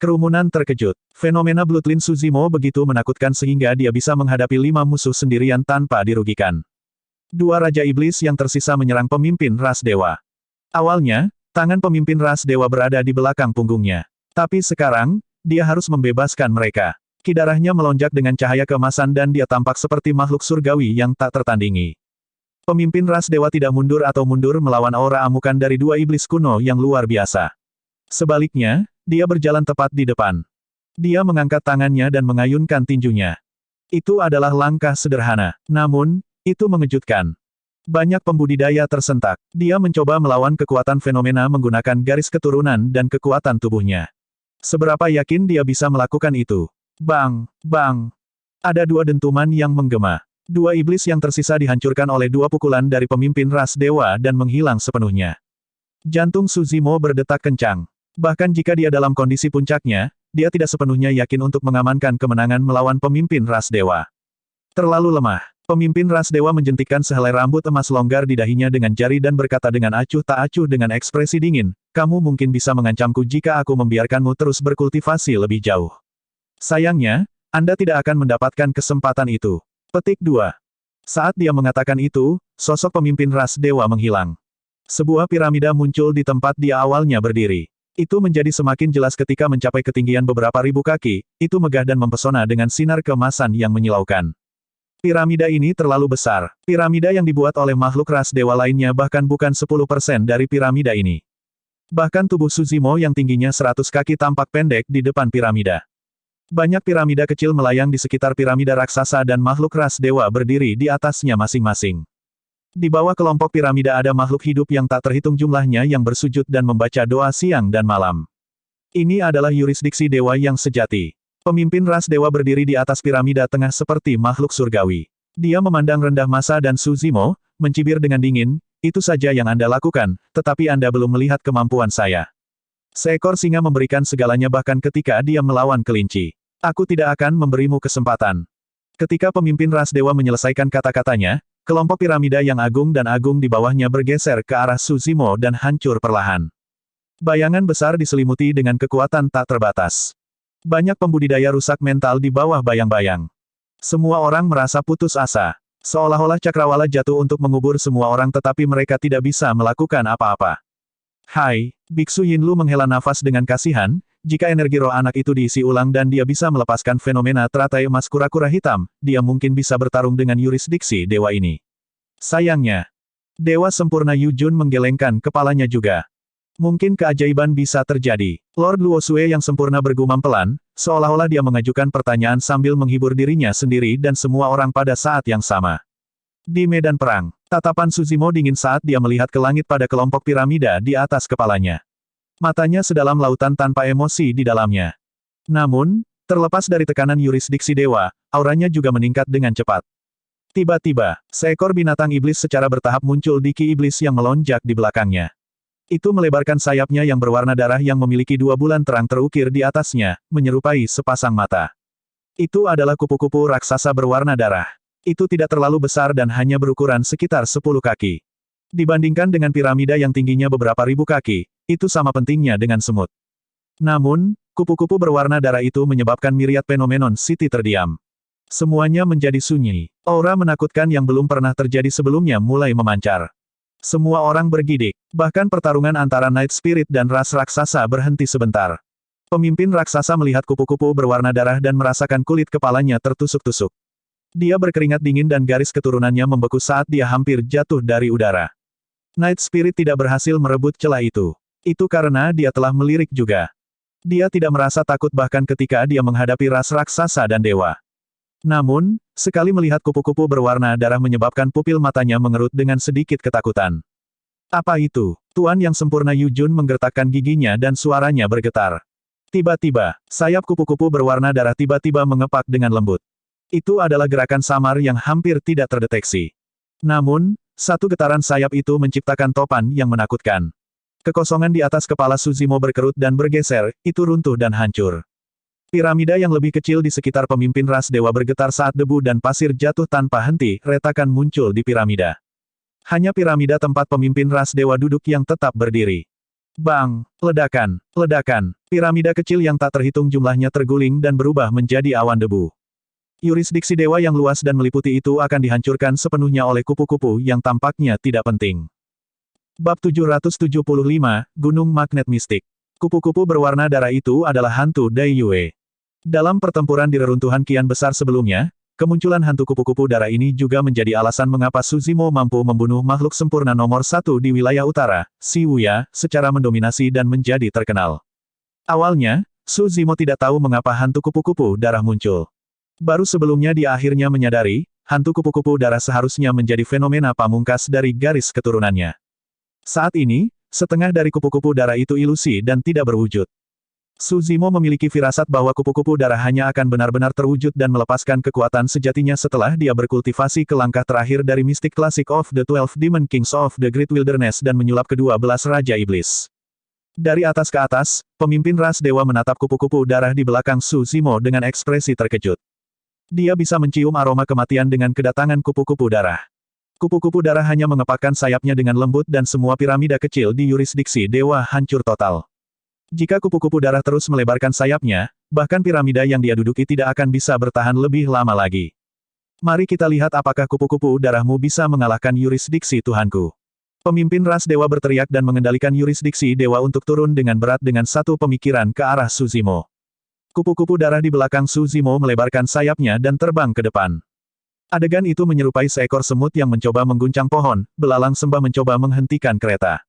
Kerumunan terkejut. Fenomena Bloodline Suzimo begitu menakutkan sehingga dia bisa menghadapi 5 musuh sendirian tanpa dirugikan. 2 Raja Iblis yang tersisa menyerang pemimpin ras dewa. Awalnya, tangan pemimpin ras dewa berada di belakang punggungnya. Tapi sekarang, dia harus membebaskan mereka. Kidarahnya melonjak dengan cahaya keemasan dan dia tampak seperti makhluk surgawi yang tak tertandingi. Pemimpin ras dewa tidak mundur atau mundur melawan aura amukan dari 2 iblis kuno yang luar biasa. Sebaliknya, dia berjalan tepat di depan. Dia mengangkat tangannya dan mengayunkan tinjunya. Itu adalah langkah sederhana. Namun, itu mengejutkan. Banyak pembudidaya tersentak. Dia mencoba melawan kekuatan fenomena menggunakan garis keturunan dan kekuatan tubuhnya. Seberapa yakin dia bisa melakukan itu? Bang! Bang! Ada 2 dentuman yang menggema. 2 iblis yang tersisa dihancurkan oleh 2 pukulan dari pemimpin ras dewa dan menghilang sepenuhnya. Jantung Suzimo berdetak kencang. Bahkan jika dia dalam kondisi puncaknya, dia tidak sepenuhnya yakin untuk mengamankan kemenangan melawan pemimpin ras dewa. Terlalu lemah. Pemimpin ras dewa menjentikkan sehelai rambut emas longgar di dahinya dengan jari dan berkata dengan acuh tak acuh dengan ekspresi dingin, kamu mungkin bisa mengancamku jika aku membiarkanmu terus berkultivasi lebih jauh. Sayangnya, Anda tidak akan mendapatkan kesempatan itu. Petik 2. Saat dia mengatakan itu, sosok pemimpin ras dewa menghilang. Sebuah piramida muncul di tempat dia awalnya berdiri. Itu menjadi semakin jelas ketika mencapai ketinggian beberapa ribu kaki, itu megah dan mempesona dengan sinar keemasan yang menyilaukan. Piramida ini terlalu besar. Piramida yang dibuat oleh makhluk ras dewa lainnya bahkan bukan 10% dari piramida ini. Bahkan tubuh Suzimo yang tingginya 100 kaki tampak pendek di depan piramida. Banyak piramida kecil melayang di sekitar piramida raksasa dan makhluk ras dewa berdiri di atasnya masing-masing. Di bawah kelompok piramida ada makhluk hidup yang tak terhitung jumlahnya yang bersujud dan membaca doa siang dan malam. Ini adalah yurisdiksi dewa yang sejati. Pemimpin ras dewa berdiri di atas piramida tengah seperti makhluk surgawi. Dia memandang rendah masa dan Suzimo, mencibir dengan dingin, itu saja yang Anda lakukan, tetapi Anda belum melihat kemampuan saya. Seekor singa memberikan segalanya bahkan ketika dia melawan kelinci. Aku tidak akan memberimu kesempatan. Ketika pemimpin ras dewa menyelesaikan kata-katanya, kelompok piramida yang agung dan agung di bawahnya bergeser ke arah Suzimo dan hancur perlahan. Bayangan besar diselimuti dengan kekuatan tak terbatas. Banyak pembudidaya rusak mental di bawah bayang-bayang. Semua orang merasa putus asa. Seolah-olah cakrawala jatuh untuk mengubur semua orang tetapi mereka tidak bisa melakukan apa-apa. Hai, Biksu Yinlu menghela nafas dengan kasihan, jika energi roh anak itu diisi ulang dan dia bisa melepaskan fenomena teratai emas kura-kura hitam, dia mungkin bisa bertarung dengan yurisdiksi dewa ini. Sayangnya, Dewa Sempurna Yu Jun menggelengkan kepalanya juga. Mungkin keajaiban bisa terjadi. Lord Luosue yang sempurna bergumam pelan, seolah-olah dia mengajukan pertanyaan sambil menghibur dirinya sendiri dan semua orang pada saat yang sama. Di medan perang, tatapan Suzimo dingin saat dia melihat ke langit pada kelompok piramida di atas kepalanya. Matanya sedalam lautan tanpa emosi di dalamnya. Namun, terlepas dari tekanan yurisdiksi dewa, auranya juga meningkat dengan cepat. Tiba-tiba, seekor binatang iblis secara bertahap muncul di ki iblis yang melonjak di belakangnya. Itu melebarkan sayapnya yang berwarna darah yang memiliki 2 bulan terang terukir di atasnya, menyerupai sepasang mata. Itu adalah kupu-kupu raksasa berwarna darah. Itu tidak terlalu besar dan hanya berukuran sekitar 10 kaki. Dibandingkan dengan piramida yang tingginya beberapa ribu kaki, itu sama pentingnya dengan semut. Namun, kupu-kupu berwarna darah itu menyebabkan myriad fenomenon City terdiam. Semuanya menjadi sunyi. Aura menakutkan yang belum pernah terjadi sebelumnya mulai memancar. Semua orang bergidik. Bahkan pertarungan antara Night Spirit dan ras raksasa berhenti sebentar. Pemimpin raksasa melihat kupu-kupu berwarna darah dan merasakan kulit kepalanya tertusuk-tusuk. Dia berkeringat dingin dan garis keturunannya membeku saat dia hampir jatuh dari udara. Night Spirit tidak berhasil merebut celah itu. Itu karena dia telah melirik juga. Dia tidak merasa takut bahkan ketika dia menghadapi ras raksasa dan dewa. Namun, sekali melihat kupu-kupu berwarna darah menyebabkan pupil matanya mengerut dengan sedikit ketakutan. Apa itu? Tuan yang sempurna Yu Jun menggertakkan giginya dan suaranya bergetar. Tiba-tiba, sayap kupu-kupu berwarna darah tiba-tiba mengepak dengan lembut. Itu adalah gerakan samar yang hampir tidak terdeteksi. Namun, satu getaran sayap itu menciptakan topan yang menakutkan. Kekosongan di atas kepala Suzimo berkerut dan bergeser, itu runtuh dan hancur. Piramida yang lebih kecil di sekitar pemimpin ras dewa bergetar saat debu dan pasir jatuh tanpa henti, retakan muncul di piramida. Hanya piramida tempat pemimpin ras dewa duduk yang tetap berdiri. Bang! Ledakan! Ledakan! Piramida kecil yang tak terhitung jumlahnya terguling dan berubah menjadi awan debu. Yurisdiksi dewa yang luas dan meliputi itu akan dihancurkan sepenuhnya oleh kupu-kupu yang tampaknya tidak penting. Bab 775, Gunung Magnet Mistik. Kupu-kupu berwarna darah itu adalah hantu Dai Yue. Dalam pertempuran di reruntuhan kian besar sebelumnya, kemunculan hantu kupu-kupu darah ini juga menjadi alasan mengapa Suzimo mampu membunuh makhluk sempurna nomor 1 di wilayah utara, Si Wuya, secara mendominasi dan menjadi terkenal. Awalnya, Suzimo tidak tahu mengapa hantu kupu-kupu darah muncul. Baru sebelumnya dia akhirnya menyadari, hantu kupu-kupu darah seharusnya menjadi fenomena pamungkas dari garis keturunannya. Saat ini, setengah dari kupu-kupu darah itu ilusi dan tidak berwujud. Suzimo memiliki firasat bahwa kupu-kupu darah hanya akan benar-benar terwujud dan melepaskan kekuatan sejatinya setelah dia berkultivasi ke langkah terakhir dari Mystic Classic of the 12 Demon Kings of the Great Wilderness dan menyulap ke-12 Raja Iblis. Dari atas ke atas, pemimpin ras dewa menatap kupu-kupu darah di belakang Suzimo dengan ekspresi terkejut. Dia bisa mencium aroma kematian dengan kedatangan kupu-kupu darah. Kupu-kupu darah hanya mengepakkan sayapnya dengan lembut dan semua piramida kecil di yurisdiksi dewa hancur total. Jika kupu-kupu darah terus melebarkan sayapnya, bahkan piramida yang dia duduki tidak akan bisa bertahan lebih lama lagi. Mari kita lihat apakah kupu-kupu darahmu bisa mengalahkan yurisdiksi Tuhanku. Pemimpin ras dewa berteriak dan mengendalikan yurisdiksi dewa untuk turun dengan berat dengan satu pemikiran ke arah Suzimo. Kupu-kupu darah di belakang Suzimo melebarkan sayapnya dan terbang ke depan. Adegan itu menyerupai seekor semut yang mencoba mengguncang pohon, belalang sembah mencoba menghentikan kereta.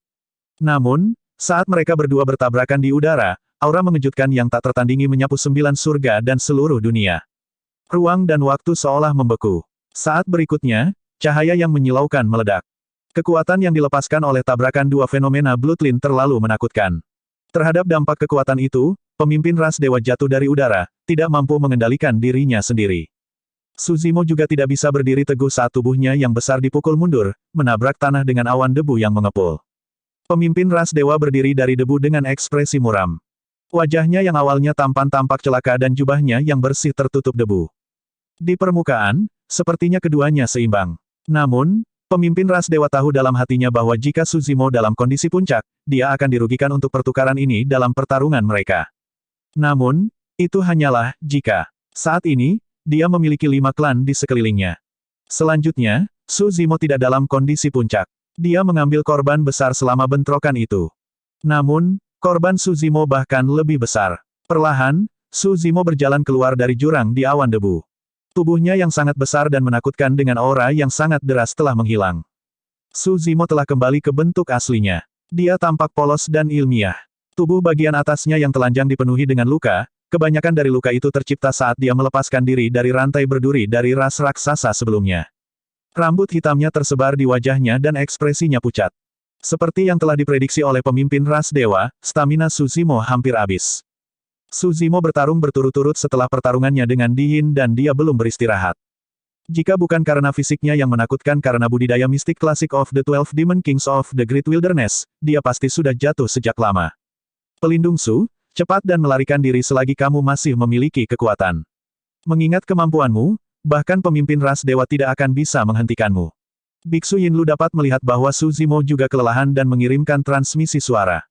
Namun, saat mereka berdua bertabrakan di udara, aura mengejutkan yang tak tertandingi menyapu 9 surga dan seluruh dunia. Ruang dan waktu seolah membeku. Saat berikutnya, cahaya yang menyilaukan meledak. Kekuatan yang dilepaskan oleh tabrakan dua fenomena Bloodline terlalu menakutkan. Terhadap dampak kekuatan itu, pemimpin ras dewa jatuh dari udara, tidak mampu mengendalikan dirinya sendiri. Suzimo juga tidak bisa berdiri teguh saat tubuhnya yang besar dipukul mundur, menabrak tanah dengan awan debu yang mengepul. Pemimpin ras dewa berdiri dari debu dengan ekspresi muram. Wajahnya yang awalnya tampan tampak celaka dan jubahnya yang bersih tertutup debu. Di permukaan, sepertinya keduanya seimbang. Namun, pemimpin ras dewa tahu dalam hatinya bahwa jika Suzimo dalam kondisi puncak, dia akan dirugikan untuk pertukaran ini dalam pertarungan mereka. Namun, itu hanyalah jika. Saat ini, dia memiliki 5 klan di sekelilingnya. Selanjutnya, Suzimo tidak dalam kondisi puncak. Dia mengambil korban besar selama bentrokan itu. Namun, korban Suzimo bahkan lebih besar. Perlahan, Suzimo berjalan keluar dari jurang di awan debu. Tubuhnya yang sangat besar dan menakutkan dengan aura yang sangat deras telah menghilang. Suzimo telah kembali ke bentuk aslinya. Dia tampak polos dan ilmiah. Tubuh bagian atasnya yang telanjang dipenuhi dengan luka, kebanyakan dari luka itu tercipta saat dia melepaskan diri dari rantai berduri dari ras raksasa sebelumnya. Rambut hitamnya tersebar di wajahnya dan ekspresinya pucat. Seperti yang telah diprediksi oleh pemimpin ras dewa, stamina Suzimo hampir habis. Suzimo bertarung berturut-turut setelah pertarungannya dengan Di Yin dan dia belum beristirahat. Jika bukan karena fisiknya yang menakutkan karena budidaya mistik klasik of the 12 Demon Kings of the Great Wilderness, dia pasti sudah jatuh sejak lama. Pelindung Su, cepat dan melarikan diri selagi kamu masih memiliki kekuatan. Mengingat kemampuanmu, bahkan pemimpin ras dewa tidak akan bisa menghentikanmu. Biksu Yinlu dapat melihat bahwa Su Zimo juga kelelahan dan mengirimkan transmisi suara.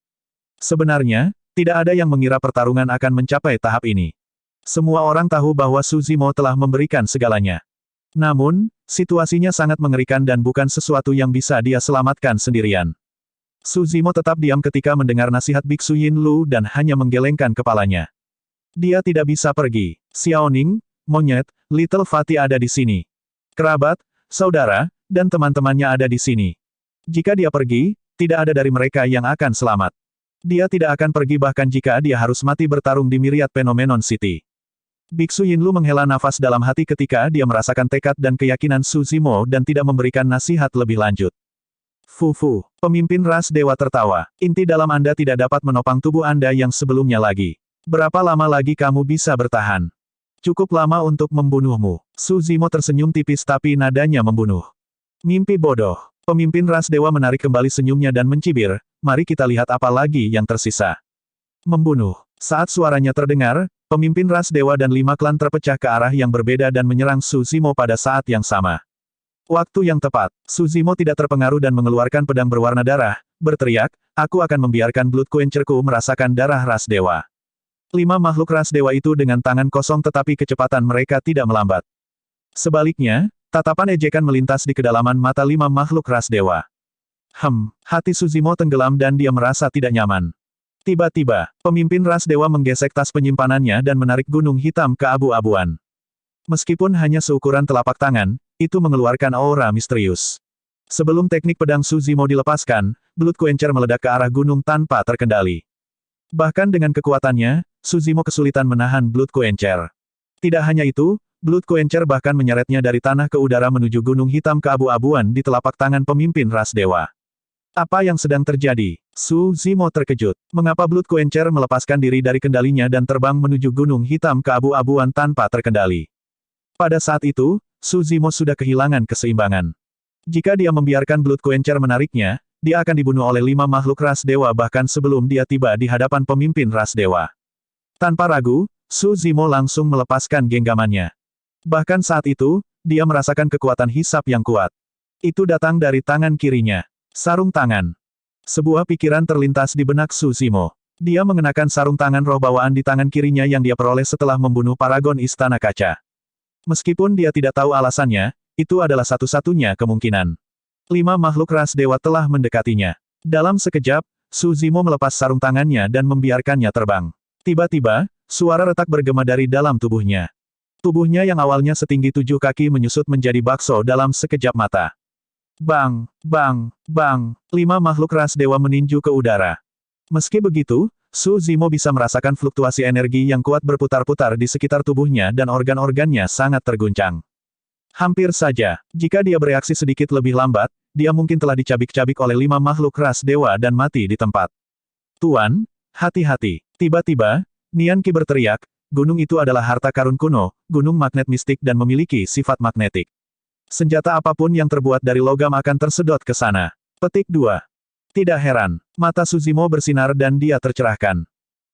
Sebenarnya, tidak ada yang mengira pertarungan akan mencapai tahap ini. Semua orang tahu bahwa Su Zimo telah memberikan segalanya. Namun, situasinya sangat mengerikan dan bukan sesuatu yang bisa dia selamatkan sendirian. Su Zimo tetap diam ketika mendengar nasihat Biksu Yinlu dan hanya menggelengkan kepalanya. Dia tidak bisa pergi. Xiaoning, monyet, Little Fatty ada di sini. Kerabat, saudara, dan teman-temannya ada di sini. Jika dia pergi, tidak ada dari mereka yang akan selamat. Dia tidak akan pergi bahkan jika dia harus mati bertarung di Myriad Phenomenon City. Biksu Yinlu menghela nafas dalam hati ketika dia merasakan tekad dan keyakinan Su Zimo dan tidak memberikan nasihat lebih lanjut. Fufu, pemimpin ras dewa tertawa. Inti dalam Anda tidak dapat menopang tubuh Anda yang sebelumnya lagi. Berapa lama lagi kamu bisa bertahan? Cukup lama untuk membunuhmu. Su Zimo tersenyum tipis tapi nadanya membunuh. Mimpi bodoh. Pemimpin ras dewa menarik kembali senyumnya dan mencibir, mari kita lihat apa lagi yang tersisa. Membunuh. Saat suaranya terdengar, pemimpin ras dewa dan 5 klan terpecah ke arah yang berbeda dan menyerang Su Zimo pada saat yang sama. Waktu yang tepat, Su Zimo tidak terpengaruh dan mengeluarkan pedang berwarna darah, berteriak, aku akan membiarkan Blood Quencher-ku merasakan darah ras dewa. 5 makhluk ras dewa itu dengan tangan kosong tetapi kecepatan mereka tidak melambat. Sebaliknya, tatapan ejekan melintas di kedalaman mata 5 makhluk ras dewa. Hati Su Zimo tenggelam dan dia merasa tidak nyaman. Tiba-tiba, pemimpin ras dewa menggesek tas penyimpanannya dan menarik gunung hitam ke abu-abuan. Meskipun hanya seukuran telapak tangan, itu mengeluarkan aura misterius. Sebelum teknik pedang Su Zimo dilepaskan, Blood Quencher meledak ke arah gunung tanpa terkendali. Bahkan dengan kekuatannya, Su Zimo kesulitan menahan Blood Quencher. Tidak hanya itu, Blood Quencher bahkan menyeretnya dari tanah ke udara menuju gunung hitam keabu-abuan di telapak tangan pemimpin ras dewa. Apa yang sedang terjadi? Su Zimo terkejut. Mengapa Blood Quencher melepaskan diri dari kendalinya dan terbang menuju gunung hitam keabu-abuan tanpa terkendali? Pada saat itu, Su Zimo sudah kehilangan keseimbangan. Jika dia membiarkan Blood Quencher menariknya, dia akan dibunuh oleh 5 makhluk ras dewa bahkan sebelum dia tiba di hadapan pemimpin ras dewa. Tanpa ragu, Su Zimo langsung melepaskan genggamannya. Bahkan saat itu, dia merasakan kekuatan hisap yang kuat. Itu datang dari tangan kirinya. Sarung tangan. Sebuah pikiran terlintas di benak Su Zimo. Dia mengenakan sarung tangan roh bawaan di tangan kirinya yang dia peroleh setelah membunuh Paragon Istana Kaca. Meskipun dia tidak tahu alasannya, itu adalah satu-satunya kemungkinan. 5 makhluk ras dewa telah mendekatinya. Dalam sekejap, Su Zimo melepas sarung tangannya dan membiarkannya terbang. Tiba-tiba, suara retak bergema dari dalam tubuhnya. Tubuhnya yang awalnya setinggi 7 kaki menyusut menjadi bakso dalam sekejap mata. Bang, bang, bang, 5 makhluk ras dewa meninju ke udara. Meski begitu, Su Zimo bisa merasakan fluktuasi energi yang kuat berputar-putar di sekitar tubuhnya dan organ-organnya sangat terguncang. Hampir saja, jika dia bereaksi sedikit lebih lambat, dia mungkin telah dicabik-cabik oleh 5 makhluk ras dewa dan mati di tempat. Tuan, hati-hati. Tiba-tiba, Nian Qi berteriak, gunung itu adalah harta karun kuno, gunung magnet mistik dan memiliki sifat magnetik. Senjata apapun yang terbuat dari logam akan tersedot ke sana. Petik 2. Tidak heran, mata Su Zimo bersinar dan dia tercerahkan.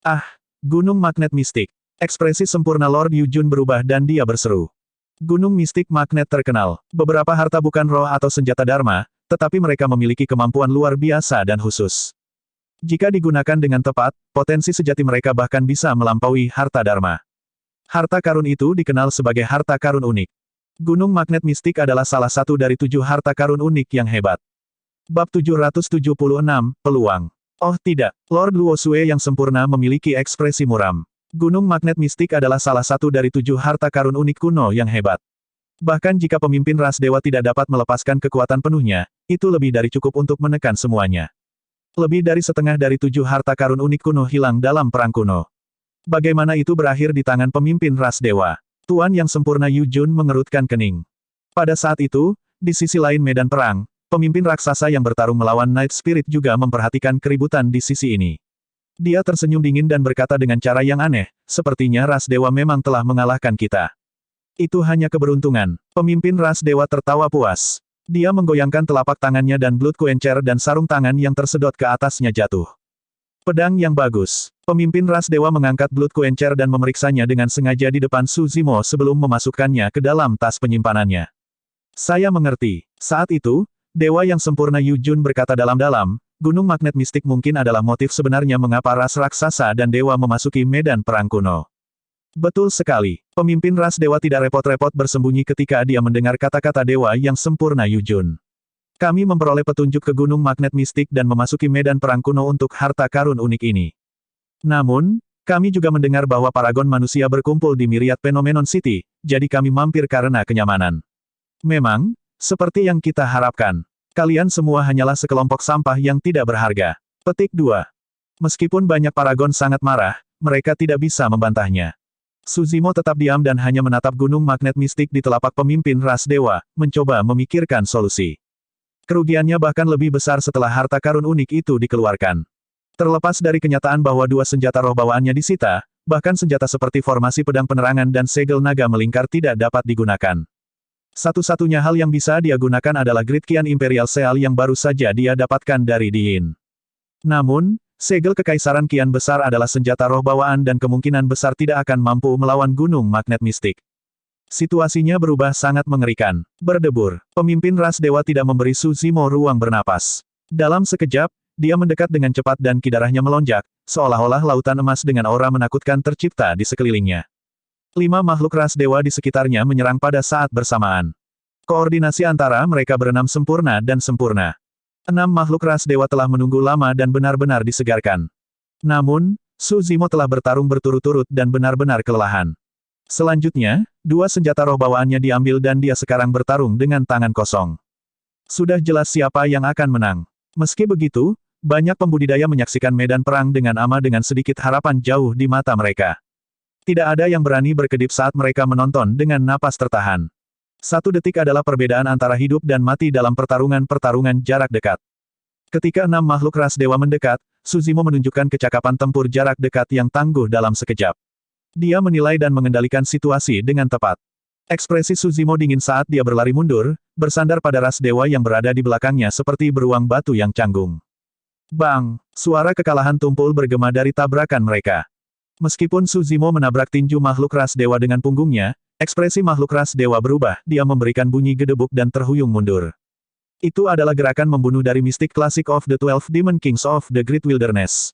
Ah, gunung magnet mistik. Ekspresi sempurna Lord Yujun berubah dan dia berseru. Gunung mistik magnet terkenal. Beberapa harta bukan roh atau senjata dharma, tetapi mereka memiliki kemampuan luar biasa dan khusus. Jika digunakan dengan tepat, potensi sejati mereka bahkan bisa melampaui harta dharma. Harta karun itu dikenal sebagai harta karun unik. Gunung magnet mistik adalah salah satu dari 7 harta karun unik yang hebat. Bab 776, Peluang. Oh tidak, Lord Luo Xue yang sempurna memiliki ekspresi muram. Gunung magnet mistik adalah salah satu dari 7 harta karun unik kuno yang hebat. Bahkan jika pemimpin ras dewa tidak dapat melepaskan kekuatan penuhnya, itu lebih dari cukup untuk menekan semuanya. Lebih dari setengah dari 7 harta karun unik kuno hilang dalam perang kuno. Bagaimana itu berakhir di tangan pemimpin ras dewa? Tuan yang sempurna Yujun mengerutkan kening. Pada saat itu, di sisi lain medan perang, pemimpin raksasa yang bertarung melawan Night Spirit juga memperhatikan keributan di sisi ini. Dia tersenyum dingin dan berkata dengan cara yang aneh, sepertinya ras dewa memang telah mengalahkan kita. Itu hanya keberuntungan. Pemimpin ras dewa tertawa puas. Dia menggoyangkan telapak tangannya dan Blood Quencher dan sarung tangan yang tersedot ke atasnya jatuh. Pedang yang bagus. Pemimpin ras dewa mengangkat Blood Quencher dan memeriksanya dengan sengaja di depan Su Zimo sebelum memasukkannya ke dalam tas penyimpanannya. Saya mengerti. Saat itu, dewa yang sempurna Yu Jun berkata dalam-dalam, gunung magnet mistik mungkin adalah motif sebenarnya mengapa ras raksasa dan dewa memasuki medan perang kuno. Betul sekali. Pemimpin ras dewa tidak repot-repot bersembunyi ketika dia mendengar kata-kata dewa yang sempurna Yu Jun. Kami memperoleh petunjuk ke gunung magnet mistik dan memasuki medan perang kuno untuk harta karun unik ini. Namun, kami juga mendengar bahwa paragon manusia berkumpul di Myriad Phenomenon City, jadi kami mampir karena kenyamanan. Memang, seperti yang kita harapkan. Kalian semua hanyalah sekelompok sampah yang tidak berharga. Petik 2. Meskipun banyak paragon sangat marah, mereka tidak bisa membantahnya. Su Zimo tetap diam dan hanya menatap gunung magnet mistik di telapak pemimpin ras dewa, mencoba memikirkan solusi. Kerugiannya bahkan lebih besar setelah harta karun unik itu dikeluarkan. Terlepas dari kenyataan bahwa dua senjata roh bawaannya disita, bahkan senjata seperti formasi pedang penerangan dan segel naga melingkar tidak dapat digunakan. Satu-satunya hal yang bisa dia gunakan adalah Great Qian Imperial Seal yang baru saja dia dapatkan dari Diin. Namun, segel kekaisaran Qian besar adalah senjata roh bawaan dan kemungkinan besar tidak akan mampu melawan gunung magnet mistik. Situasinya berubah sangat mengerikan. Berdebur. Pemimpin ras dewa tidak memberi Su Zimo ruang bernapas. Dalam sekejap, dia mendekat dengan cepat dan kidarahnya melonjak, seolah-olah lautan emas dengan aura menakutkan tercipta di sekelilingnya. 5 makhluk ras dewa di sekitarnya menyerang pada saat bersamaan. Koordinasi antara mereka berenam sempurna dan sempurna. 6 makhluk ras dewa telah menunggu lama dan benar-benar disegarkan. Namun, Su Zimo telah bertarung berturut-turut dan benar-benar kelelahan. Selanjutnya, 2 senjata roh bawaannya diambil dan dia sekarang bertarung dengan tangan kosong. Sudah jelas siapa yang akan menang. Meski begitu, banyak pembudidaya menyaksikan medan perang dengan ama dengan sedikit harapan jauh di mata mereka. Tidak ada yang berani berkedip saat mereka menonton dengan napas tertahan. 1 detik adalah perbedaan antara hidup dan mati dalam pertarungan jarak dekat. Ketika 6 makhluk ras dewa mendekat, Su Zimo menunjukkan kecakapan tempur jarak dekat yang tangguh dalam sekejap. Dia menilai dan mengendalikan situasi dengan tepat. Ekspresi Su Zimo dingin saat dia berlari mundur, bersandar pada ras dewa yang berada di belakangnya seperti beruang batu yang canggung. Bang! Suara kekalahan tumpul bergema dari tabrakan mereka. Meskipun Su Zimo menabrak tinju makhluk ras dewa dengan punggungnya, ekspresi makhluk ras dewa berubah, dia memberikan bunyi gedebuk dan terhuyung mundur. Itu adalah gerakan membunuh dari mistik klasik of the 12 Demon Kings of the Great Wilderness.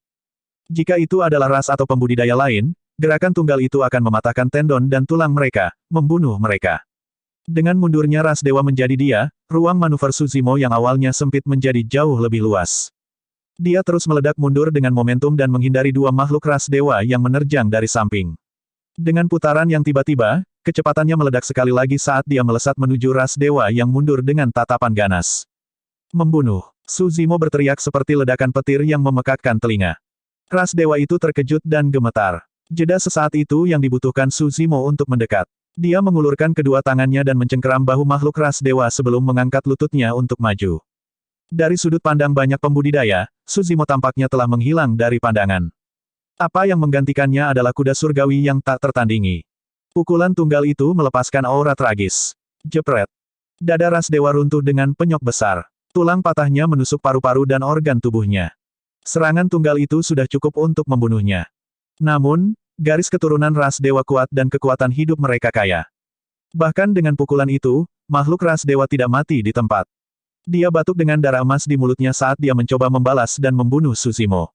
Jika itu adalah ras atau pembudidaya lain, gerakan tunggal itu akan mematahkan tendon dan tulang mereka, membunuh mereka. Dengan mundurnya ras dewa menjadi dia, ruang manuver Su Zimo yang awalnya sempit menjadi jauh lebih luas. Dia terus meledak mundur dengan momentum dan menghindari 2 makhluk ras dewa yang menerjang dari samping. Dengan putaran yang tiba-tiba, kecepatannya meledak sekali lagi saat dia melesat menuju ras dewa yang mundur dengan tatapan ganas. Membunuh. Su Zimo berteriak seperti ledakan petir yang memekakkan telinga. Ras dewa itu terkejut dan gemetar. Jeda sesaat itu yang dibutuhkan Su Zimo untuk mendekat. Dia mengulurkan kedua tangannya dan mencengkeram bahu makhluk ras dewa sebelum mengangkat lututnya untuk maju. Dari sudut pandang banyak pembudidaya, Su Zimo tampaknya telah menghilang dari pandangan. Apa yang menggantikannya adalah kuda surgawi yang tak tertandingi. Pukulan tunggal itu melepaskan aura tragis. Jepret. Dada ras dewa runtuh dengan penyok besar. Tulang patahnya menusuk paru-paru dan organ tubuhnya. Serangan tunggal itu sudah cukup untuk membunuhnya. Namun, garis keturunan ras dewa kuat dan kekuatan hidup mereka kaya. Bahkan dengan pukulan itu, makhluk ras dewa tidak mati di tempat. Dia batuk dengan darah emas di mulutnya saat dia mencoba membalas dan membunuh Su Zimo.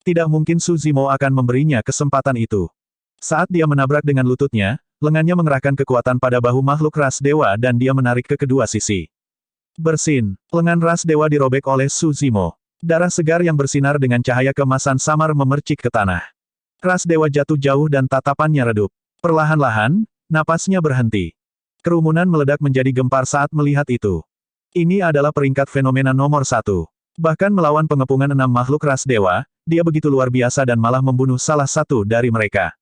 Tidak mungkin Su Zimo akan memberinya kesempatan itu. Saat dia menabrak dengan lututnya, lengannya mengerahkan kekuatan pada bahu makhluk ras dewa dan dia menarik ke kedua sisi. Bersin, lengan ras dewa dirobek oleh Su Zimo. Darah segar yang bersinar dengan cahaya keemasan samar memercik ke tanah. Ras dewa jatuh jauh dan tatapannya redup. Perlahan-lahan, napasnya berhenti. Kerumunan meledak menjadi gempar saat melihat itu. Ini adalah peringkat fenomena nomor 1. Bahkan melawan pengepungan 6 makhluk ras dewa, dia begitu luar biasa dan malah membunuh salah satu dari mereka.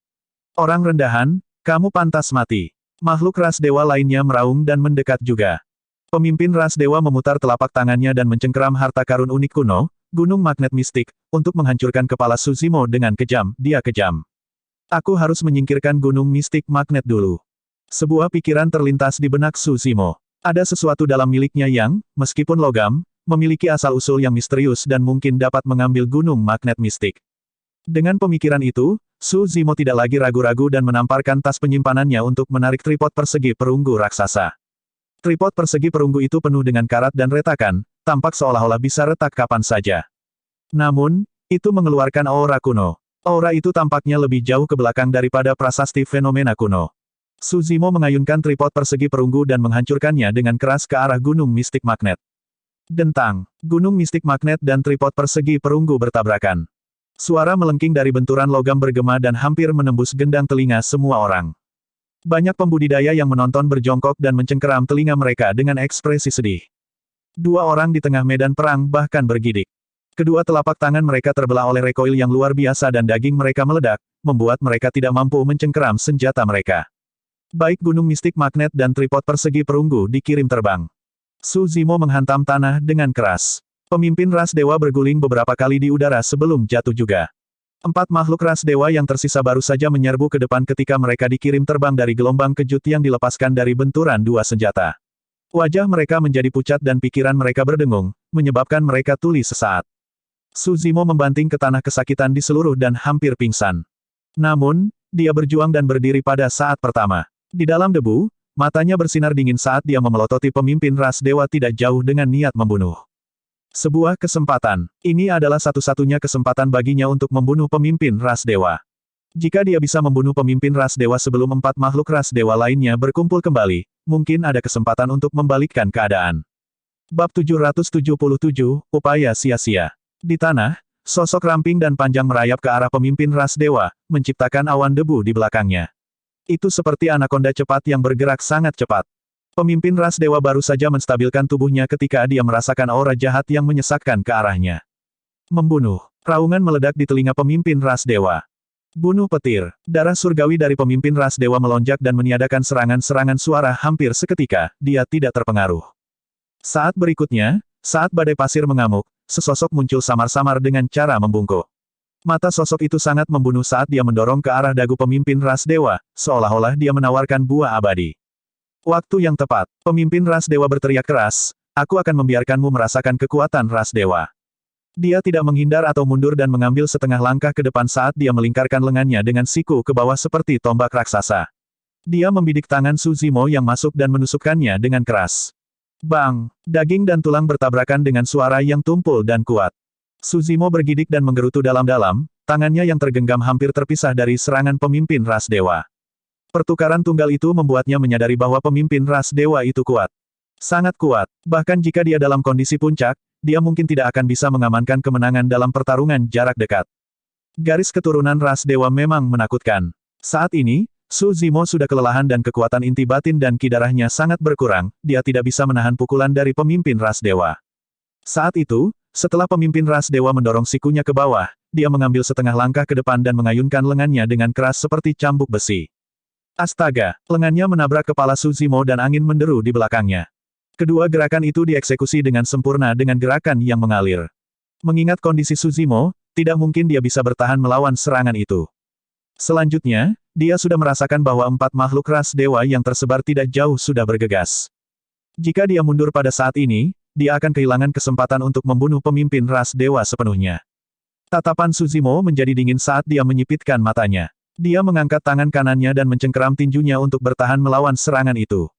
Orang rendahan, kamu pantas mati. Makhluk ras dewa lainnya meraung dan mendekat juga. Pemimpin ras dewa memutar telapak tangannya dan mencengkeram harta karun unik kuno, gunung magnet mistik, untuk menghancurkan kepala Su Zimo dengan kejam, dia kejam. Aku harus menyingkirkan gunung mistik magnet dulu. Sebuah pikiran terlintas di benak Su Zimo. Ada sesuatu dalam miliknya yang, meskipun logam, memiliki asal-usul yang misterius dan mungkin dapat mengambil gunung magnet mistik. Dengan pemikiran itu, Su Zimo tidak lagi ragu-ragu dan menamparkan tas penyimpanannya untuk menarik tripod persegi perunggu raksasa. Tripod persegi perunggu itu penuh dengan karat dan retakan, tampak seolah-olah bisa retak kapan saja. Namun, itu mengeluarkan aura kuno. Aura itu tampaknya lebih jauh ke belakang daripada prasasti fenomena kuno. Su Zimo mengayunkan tripod persegi perunggu dan menghancurkannya dengan keras ke arah gunung mistik magnet. Dentang, gunung mistik magnet dan tripod persegi perunggu bertabrakan. Suara melengking dari benturan logam bergema dan hampir menembus gendang telinga semua orang. Banyak pembudidaya yang menonton berjongkok dan mencengkeram telinga mereka dengan ekspresi sedih. Dua orang di tengah medan perang bahkan bergidik. Kedua telapak tangan mereka terbelah oleh recoil yang luar biasa dan daging mereka meledak, membuat mereka tidak mampu mencengkeram senjata mereka. Baik gunung mistik magnet dan tripod persegi perunggu dikirim terbang. Su Zimo menghantam tanah dengan keras. Pemimpin ras dewa berguling beberapa kali di udara sebelum jatuh juga. 4 makhluk ras dewa yang tersisa baru saja menyerbu ke depan ketika mereka dikirim terbang dari gelombang kejut yang dilepaskan dari benturan dua senjata. Wajah mereka menjadi pucat dan pikiran mereka berdengung, menyebabkan mereka tuli sesaat. Su Zimo membanting ke tanah kesakitan di seluruh dan hampir pingsan. Namun, dia berjuang dan berdiri pada saat pertama. Di dalam debu, matanya bersinar dingin saat dia memelototi pemimpin ras dewa tidak jauh dengan niat membunuh. Sebuah kesempatan. Ini adalah satu-satunya kesempatan baginya untuk membunuh pemimpin ras dewa. Jika dia bisa membunuh pemimpin ras dewa sebelum 4 makhluk ras dewa lainnya berkumpul kembali, mungkin ada kesempatan untuk membalikkan keadaan. Bab 777, Upaya Sia-sia. Di tanah, sosok ramping dan panjang merayap ke arah pemimpin ras dewa, menciptakan awan debu di belakangnya. Itu seperti anakonda cepat yang bergerak sangat cepat. Pemimpin ras dewa baru saja menstabilkan tubuhnya ketika dia merasakan aura jahat yang menyesakkan ke arahnya. Membunuh. Raungan meledak di telinga pemimpin ras dewa. Bunuh petir. Darah surgawi dari pemimpin ras dewa melonjak dan meniadakan serangan-serangan suara hampir seketika, dia tidak terpengaruh. Saat berikutnya, saat badai pasir mengamuk, sesosok muncul samar-samar dengan cara membungkuk. Mata sosok itu sangat membunuh saat dia mendorong ke arah dagu pemimpin ras dewa, seolah-olah dia menawarkan buah abadi. Waktu yang tepat, pemimpin ras dewa berteriak keras, aku akan membiarkanmu merasakan kekuatan ras dewa. Dia tidak menghindar atau mundur dan mengambil setengah langkah ke depan saat dia melingkarkan lengannya dengan siku ke bawah seperti tombak raksasa. Dia membidik tangan Su Zimo yang masuk dan menusukkannya dengan keras. Bang! Daging dan tulang bertabrakan dengan suara yang tumpul dan kuat. Su Zimo bergidik dan menggerutu dalam-dalam, tangannya yang tergenggam hampir terpisah dari serangan pemimpin ras dewa. Pertukaran tunggal itu membuatnya menyadari bahwa pemimpin ras dewa itu kuat. Sangat kuat, bahkan jika dia dalam kondisi puncak, dia mungkin tidak akan bisa mengamankan kemenangan dalam pertarungan jarak dekat. Garis keturunan ras dewa memang menakutkan. Saat ini, Su Zimo sudah kelelahan dan kekuatan inti batin dan ki darahnya sangat berkurang, dia tidak bisa menahan pukulan dari pemimpin ras dewa. Saat itu, setelah pemimpin ras dewa mendorong sikunya ke bawah, dia mengambil setengah langkah ke depan dan mengayunkan lengannya dengan keras seperti cambuk besi. Astaga, lengannya menabrak kepala Su Zimo dan angin menderu di belakangnya. Kedua gerakan itu dieksekusi dengan sempurna dengan gerakan yang mengalir. Mengingat kondisi Su Zimo, tidak mungkin dia bisa bertahan melawan serangan itu. Selanjutnya, dia sudah merasakan bahwa 4 makhluk ras dewa yang tersebar tidak jauh sudah bergegas. Jika dia mundur pada saat ini, dia akan kehilangan kesempatan untuk membunuh pemimpin ras dewa sepenuhnya. Tatapan Su Zimo menjadi dingin saat dia menyipitkan matanya. Dia mengangkat tangan kanannya dan mencengkeram tinjunya untuk bertahan melawan serangan itu.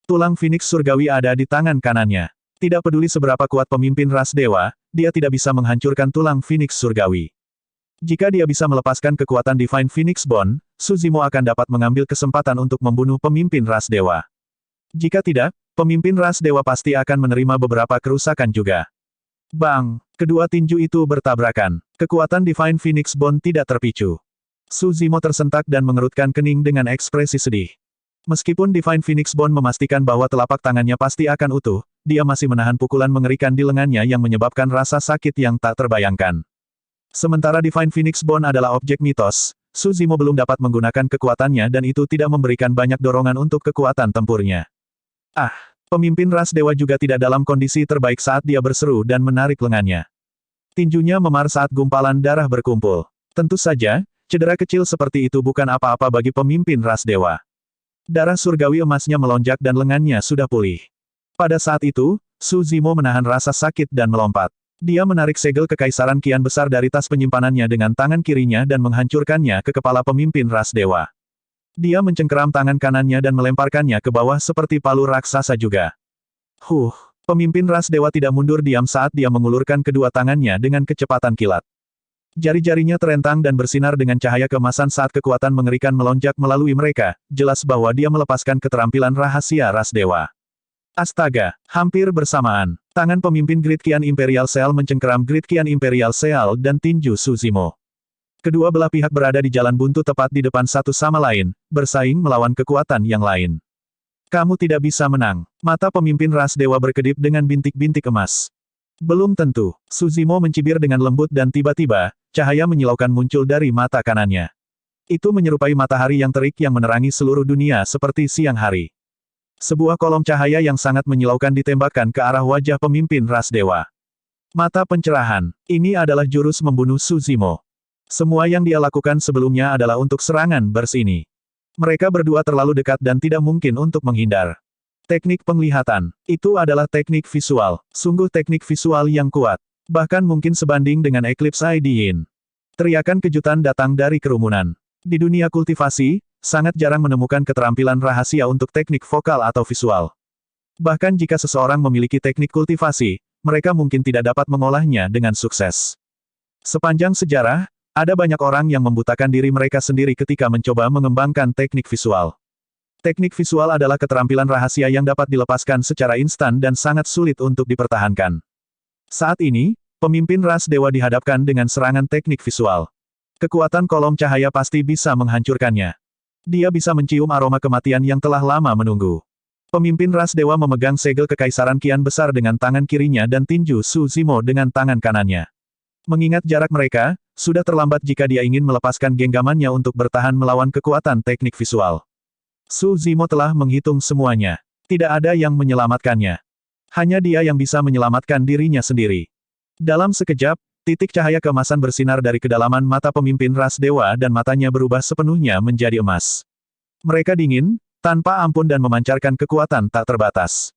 Tulang Phoenix surgawi ada di tangan kanannya. Tidak peduli seberapa kuat pemimpin ras dewa, dia tidak bisa menghancurkan tulang Phoenix surgawi. Jika dia bisa melepaskan kekuatan Divine Phoenix Bone, Su Zimo akan dapat mengambil kesempatan untuk membunuh pemimpin ras dewa. Jika tidak, pemimpin ras dewa pasti akan menerima beberapa kerusakan juga. Bang! Kedua tinju itu bertabrakan. Kekuatan Divine Phoenix Bone tidak terpicu. Su Zimo tersentak dan mengerutkan kening dengan ekspresi sedih. Meskipun Divine Phoenix Bone memastikan bahwa telapak tangannya pasti akan utuh, dia masih menahan pukulan mengerikan di lengannya yang menyebabkan rasa sakit yang tak terbayangkan. Sementara Divine Phoenix Bone adalah objek mitos, Su Zimo belum dapat menggunakan kekuatannya dan itu tidak memberikan banyak dorongan untuk kekuatan tempurnya. Pemimpin ras dewa juga tidak dalam kondisi terbaik saat dia berseru dan menarik lengannya. Tinjunya memar saat gumpalan darah berkumpul. Tentu saja, cedera kecil seperti itu bukan apa-apa bagi pemimpin ras dewa. Darah surgawi emasnya melonjak dan lengannya sudah pulih. Pada saat itu, Su Zimo menahan rasa sakit dan melompat. Dia menarik segel kekaisaran kian besar dari tas penyimpanannya dengan tangan kirinya dan menghancurkannya ke kepala pemimpin ras dewa. Dia mencengkeram tangan kanannya dan melemparkannya ke bawah seperti palu raksasa juga. Pemimpin ras dewa tidak mundur diam saat dia mengulurkan kedua tangannya dengan kecepatan kilat. Jari-jarinya terentang dan bersinar dengan cahaya keemasan saat kekuatan mengerikan melonjak melalui mereka, jelas bahwa dia melepaskan keterampilan rahasia ras dewa. Astaga, hampir bersamaan, tangan pemimpin Great Qian Imperial Cell mencengkeram Great Qian Imperial Cell dan tinju Su Zimo. Kedua belah pihak berada di jalan buntu tepat di depan satu sama lain, bersaing melawan kekuatan yang lain. Kamu tidak bisa menang. Mata pemimpin ras dewa berkedip dengan bintik-bintik emas. Belum tentu. Su Zimo mencibir dengan lembut dan tiba-tiba, cahaya menyilaukan muncul dari mata kanannya. Itu menyerupai matahari yang terik yang menerangi seluruh dunia seperti siang hari. Sebuah kolom cahaya yang sangat menyilaukan ditembakkan ke arah wajah pemimpin ras dewa. Mata pencerahan. Ini adalah jurus membunuh Su Zimo. Semua yang dia lakukan sebelumnya adalah untuk serangan burst ini. Mereka berdua terlalu dekat dan tidak mungkin untuk menghindar. Teknik penglihatan. Itu adalah teknik visual. Sungguh teknik visual yang kuat. Bahkan mungkin sebanding dengan Eclipse ID Yin. Teriakan kejutan datang dari kerumunan. Di dunia kultivasi, sangat jarang menemukan keterampilan rahasia untuk teknik vokal atau visual. Bahkan jika seseorang memiliki teknik kultivasi, mereka mungkin tidak dapat mengolahnya dengan sukses. Sepanjang sejarah, ada banyak orang yang membutakan diri mereka sendiri ketika mencoba mengembangkan teknik visual. Teknik visual adalah keterampilan rahasia yang dapat dilepaskan secara instan dan sangat sulit untuk dipertahankan. Saat ini, pemimpin ras dewa dihadapkan dengan serangan teknik visual. Kekuatan kolom cahaya pasti bisa menghancurkannya. Dia bisa mencium aroma kematian yang telah lama menunggu. Pemimpin ras dewa memegang segel kekaisaran kian besar dengan tangan kirinya dan tinju Su Zimo dengan tangan kanannya. Mengingat jarak mereka, sudah terlambat jika dia ingin melepaskan genggamannya untuk bertahan melawan kekuatan teknik visual. Su Zimo telah menghitung semuanya. Tidak ada yang menyelamatkannya. Hanya dia yang bisa menyelamatkan dirinya sendiri. Dalam sekejap, titik cahaya keemasan bersinar dari kedalaman mata pemimpin ras dewa dan matanya berubah sepenuhnya menjadi emas. Mereka dingin, tanpa ampun dan memancarkan kekuatan tak terbatas.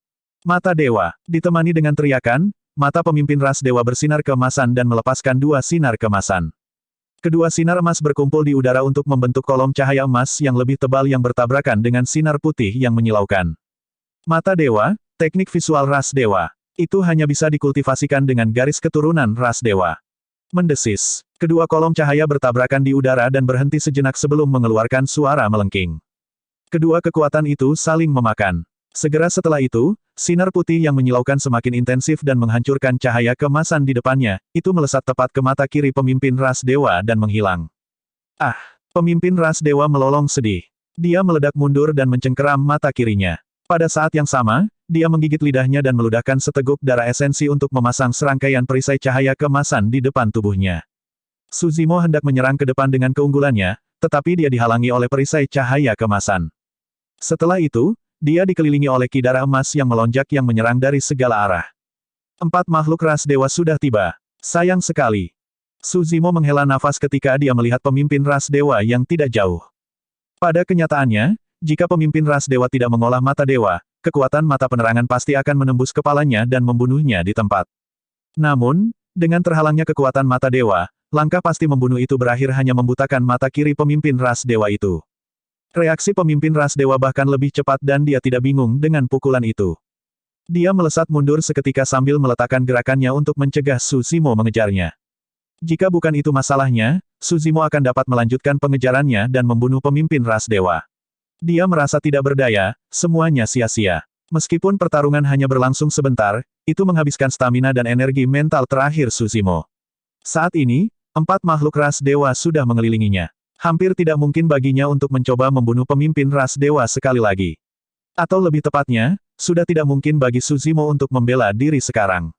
Mata dewa, ditemani dengan teriakan, mata pemimpin ras dewa bersinar keemasan dan melepaskan dua sinar keemasan. Kedua sinar emas berkumpul di udara untuk membentuk kolom cahaya emas yang lebih tebal yang bertabrakan dengan sinar putih yang menyilaukan. Mata dewa, teknik visual ras dewa. Itu hanya bisa dikultivasikan dengan garis keturunan ras dewa. Mendesis. Kedua kolom cahaya bertabrakan di udara dan berhenti sejenak sebelum mengeluarkan suara melengking. Kedua kekuatan itu saling memakan. Segera setelah itu, sinar putih yang menyilaukan semakin intensif dan menghancurkan cahaya keemasan di depannya, itu melesat tepat ke mata kiri pemimpin ras dewa dan menghilang. Pemimpin ras dewa melolong sedih. Dia meledak mundur dan mencengkeram mata kirinya. Pada saat yang sama, dia menggigit lidahnya dan meludahkan seteguk darah esensi untuk memasang serangkaian perisai cahaya keemasan di depan tubuhnya. Su Zimo hendak menyerang ke depan dengan keunggulannya, tetapi dia dihalangi oleh perisai cahaya keemasan. Setelah itu, dia dikelilingi oleh ki darah emas yang melonjak yang menyerang dari segala arah. 4 makhluk ras dewa sudah tiba. Sayang sekali. Su Zimo menghela nafas ketika dia melihat pemimpin ras dewa yang tidak jauh. Pada kenyataannya, jika pemimpin ras dewa tidak mengolah mata dewa, kekuatan mata penerangan pasti akan menembus kepalanya dan membunuhnya di tempat. Namun, dengan terhalangnya kekuatan mata dewa, langkah pasti membunuh itu berakhir hanya membutakan mata kiri pemimpin ras dewa itu. Reaksi pemimpin ras dewa bahkan lebih cepat dan dia tidak bingung dengan pukulan itu. Dia melesat mundur seketika sambil meletakkan gerakannya untuk mencegah Su Zimo mengejarnya. Jika bukan itu masalahnya, Su Zimo akan dapat melanjutkan pengejarannya dan membunuh pemimpin ras dewa. Dia merasa tidak berdaya, semuanya sia-sia. Meskipun pertarungan hanya berlangsung sebentar, itu menghabiskan stamina dan energi mental terakhir Su Zimo. Saat ini, 4 makhluk ras dewa sudah mengelilinginya. Hampir tidak mungkin baginya untuk mencoba membunuh pemimpin ras dewa sekali lagi. Atau lebih tepatnya, sudah tidak mungkin bagi Su Zimo untuk membela diri sekarang.